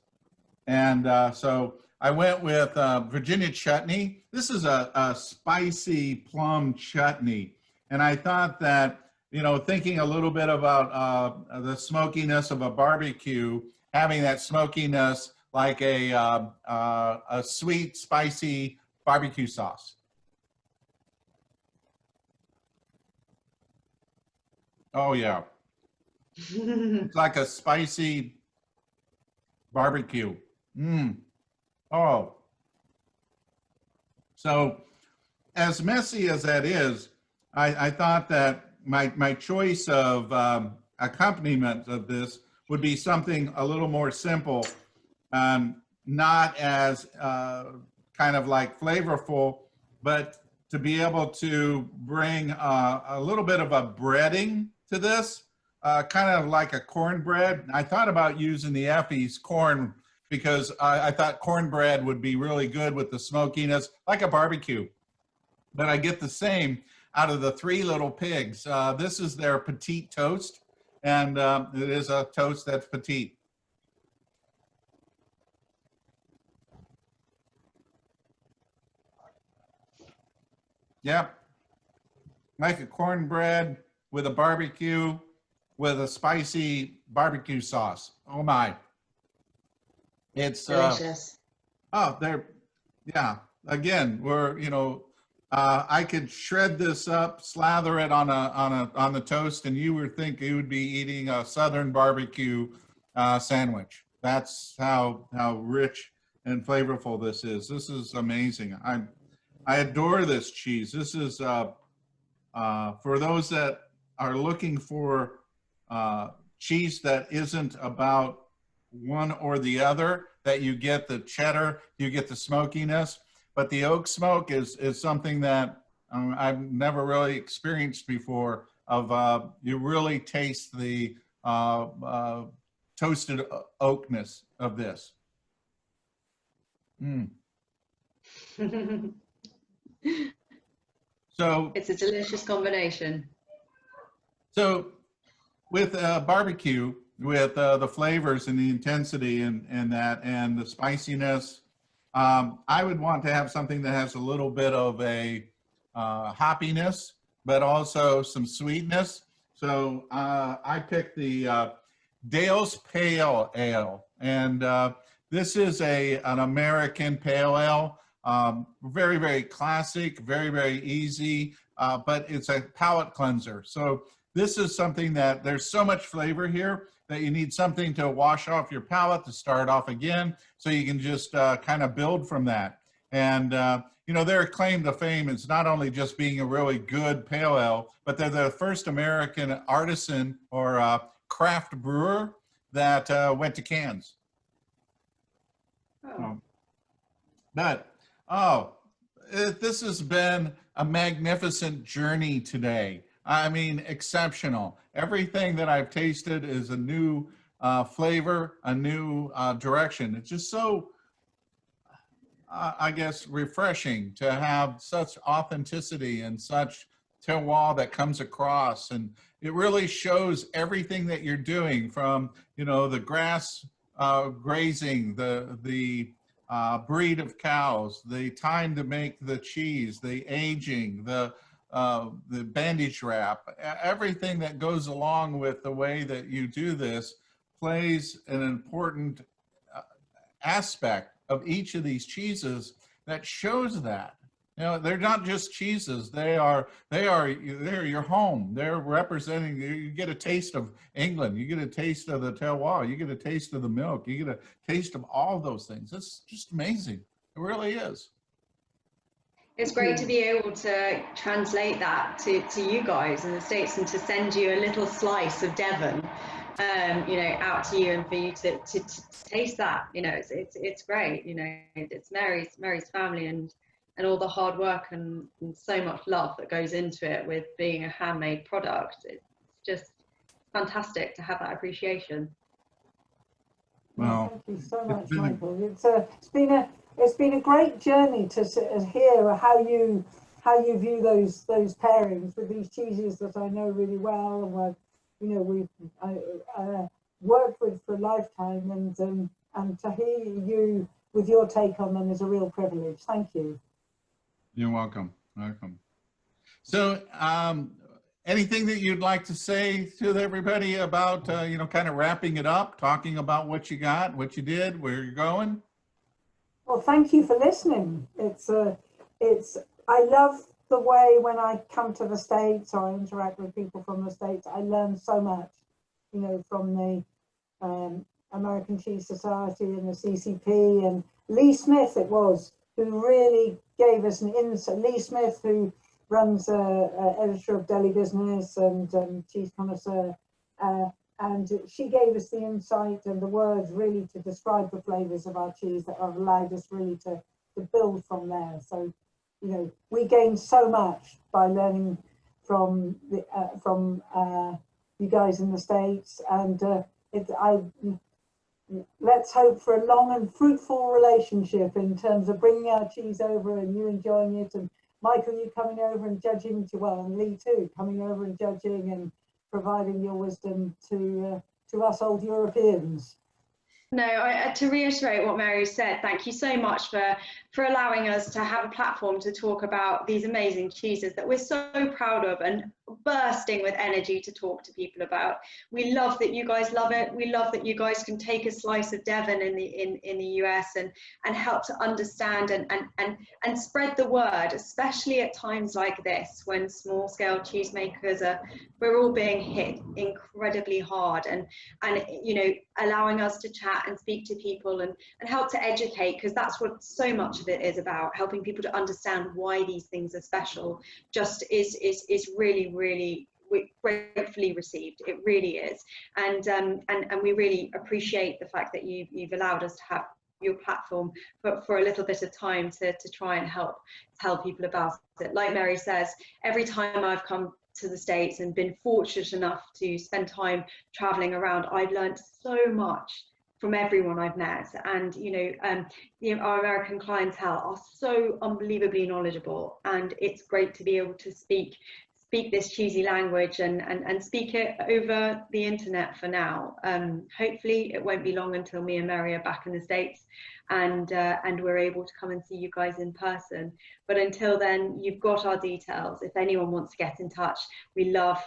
And so I went with Virginia chutney. This is a spicy plum chutney. And I thought that, you know, thinking a little bit about the smokiness of a barbecue, having that smokiness like a sweet, spicy barbecue sauce. Oh yeah, it's like a spicy barbecue. Oh, so as messy as that is, I thought that my choice of accompaniment of this would be something a little more simple, not as kind of like flavorful, but to be able to bring a little bit of a breading to this, kind of like a cornbread. I thought about using the Effie's corn because I thought cornbread would be really good with the smokiness, like a barbecue. But I get the same out of the Three Little Pigs. This is their petite toast, and it is a toast that's petite. Yep, like a cornbread with a barbecue, with a spicy barbecue sauce. Oh my. It's Delicious. oh, they're, yeah, again, I could shred this up, slather it on the toast, and you would think you would be eating a Southern barbecue sandwich. That's how rich and flavorful this is. This is amazing. I adore this cheese. This is for those that are looking for cheese that isn't about one or the other, that you get the cheddar, you get the smokiness, but the oak smoke is something that I've never really experienced before. Of you really taste the toasted oakness of this. Mm. So It's a delicious combination. So with barbecue, with the flavors and the intensity and that and the spiciness, I would want to have something that has a little bit of a hoppiness, but also some sweetness. So I picked the Dale's Pale Ale, and this is an American pale ale. Very, very classic, very, very easy, but it's a palate cleanser. So this is something that there's so much flavor here that you need something to wash off your palate to start off again, so you can just kind of build from that. And their claim to fame is not only just being a really good pale ale, but they're the first American artisan or craft brewer that went to Cannes. Oh. This has been a magnificent journey today. I mean, exceptional. Everything that I've tasted is a new flavor, a new direction. It's just so, I guess, refreshing to have such authenticity and such terroir that comes across. And it really shows everything that you're doing, from, the grass grazing, the breed of cows, the time to make the cheese, the aging, the bandage wrap, everything that goes along with the way that you do this plays an important aspect of each of these cheeses that shows that. They're not just cheeses. They're your home. They're representing, you get a taste of England. You get a taste of the terroir. You get a taste of the milk. You get a taste of all those things. It's just amazing. It really is. It's great to be able to translate that to you guys in the States, and to send you a little slice of Devon, out to you, and for you to taste that. It's great. It's Mary's family and all the hard work and so much love that goes into it with being a handmade product. It's just fantastic to have that appreciation. Well, thank you so much, Michael. It's been a great journey to hear how you view those pairings with these cheeses that I know really well, and we've worked with for a lifetime, and to hear you with your take on them is a real privilege. Thank you. You're welcome. Welcome. So, anything that you'd like to say to everybody about, kind of wrapping it up, talking about what you got, what you did, where you're going? Well, thank you for listening. I love the way when I come to the States or I interact with people from the States, I learn so much, from the American Cheese Society and the CCP, and Lee Smith it was, who really gave us an insight. Lee Smith, who runs a editor of Deli Business and cheese connoisseur, and she gave us the insight and the words really to describe the flavors of our cheese that have allowed us really to build from there. So, you know, we gained so much by learning from you guys in the States, and let's hope for a long and fruitful relationship in terms of bringing our cheese over and you enjoying it, and Michael, you coming over and judging, well, and Lee too, coming over and judging and providing your wisdom to us old Europeans. No, to reiterate what Mary said, thank you so much for allowing us to have a platform to talk about these amazing cheeses that we're so proud of and bursting with energy to talk to people about. We love that you guys love it. We love that you guys can take a slice of Devon in the US and help to understand and spread the word, especially at times like this when small scale cheesemakers we're all being hit incredibly hard, and you know, allowing us to chat and speak to people and help to educate, because that's what so much of it is about, helping people to understand why these things are special. Just is really gratefully received. It really is, and we really appreciate the fact that you've allowed us to have your platform for a little bit of time to try and help tell people about it. Like Mary says, every time I've come to the States and been fortunate enough to spend time traveling around, I've learned so much from everyone I've met, and you know, our American clientele are so unbelievably knowledgeable, and it's great to be able to speak this cheesy language and speak it over the internet for now. Hopefully it won't be long until me and Mary are back in the States and we're able to come and see you guys in person. But until then, you've got our details. If anyone wants to get in touch, we love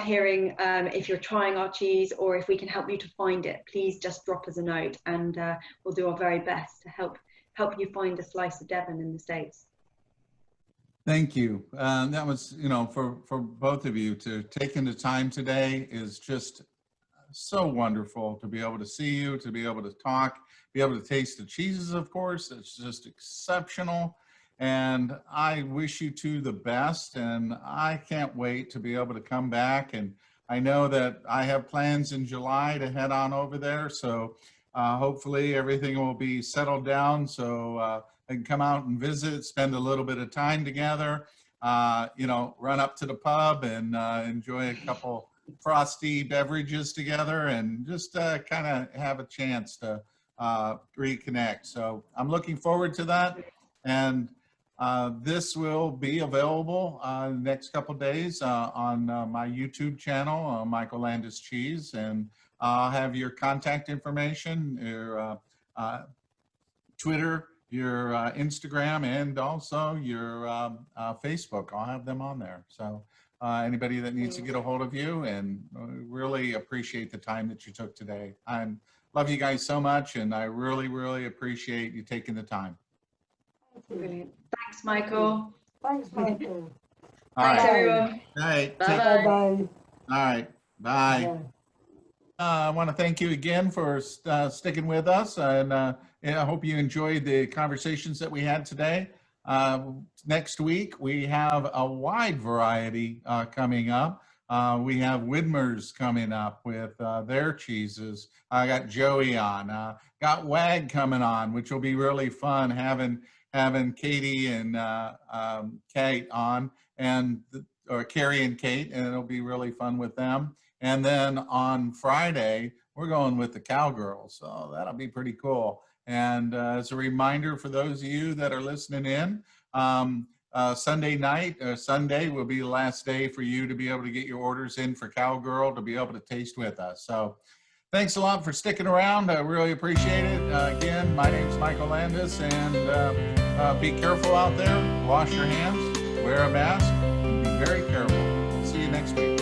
hearing if you're trying our cheese or if we can help you to find it. Please just drop us a note, and we'll do our very best to help you find a slice of Devon in the States. Thank you. That was, you know, for both of you to taking the time today is just so wonderful to be able to see you, to be able to talk, be able to taste the cheeses, of course. It's just exceptional. And I wish you two the best, and I can't wait to be able to come back. And I know that I have plans in July to head on over there. So hopefully everything will be settled down so I can come out and visit, spend a little bit of time together, you know, run up to the pub and enjoy a couple frosty beverages together and just kind of have a chance to reconnect. So I'm looking forward to that. And this will be available the next couple days on my YouTube channel, Michael Landis Cheese, and I'll have your contact information, your Twitter, your Instagram, and also your Facebook. I'll have them on there. So anybody that needs to get a hold of you, and really appreciate the time that you took today. I love you guys so much, and I really appreciate you taking the time. Brilliant. Thanks, Michael. Thanks, Michael. Thanks, everyone. All right. Bye-bye. Bye-bye. All right. Bye. I want to thank you again for sticking with us, and I hope you enjoyed the conversations that we had today. Next week, we have a wide variety coming up. We have Widmer's coming up with their cheeses. I got Joey on, got Wag coming on, which will be really fun having Katie and Kate on, or Carrie and Kate, and it'll be really fun with them. And then on Friday, we're going with the Cowgirls, so that'll be pretty cool. And as a reminder for those of you that are listening in, Sunday night, Sunday will be the last day for you to be able to get your orders in for Cowgirl to be able to taste with us. So thanks a lot for sticking around. I really appreciate it. Again, my name is Michael Landis, and be careful out there. Wash your hands, wear a mask, and be very careful. See you next week.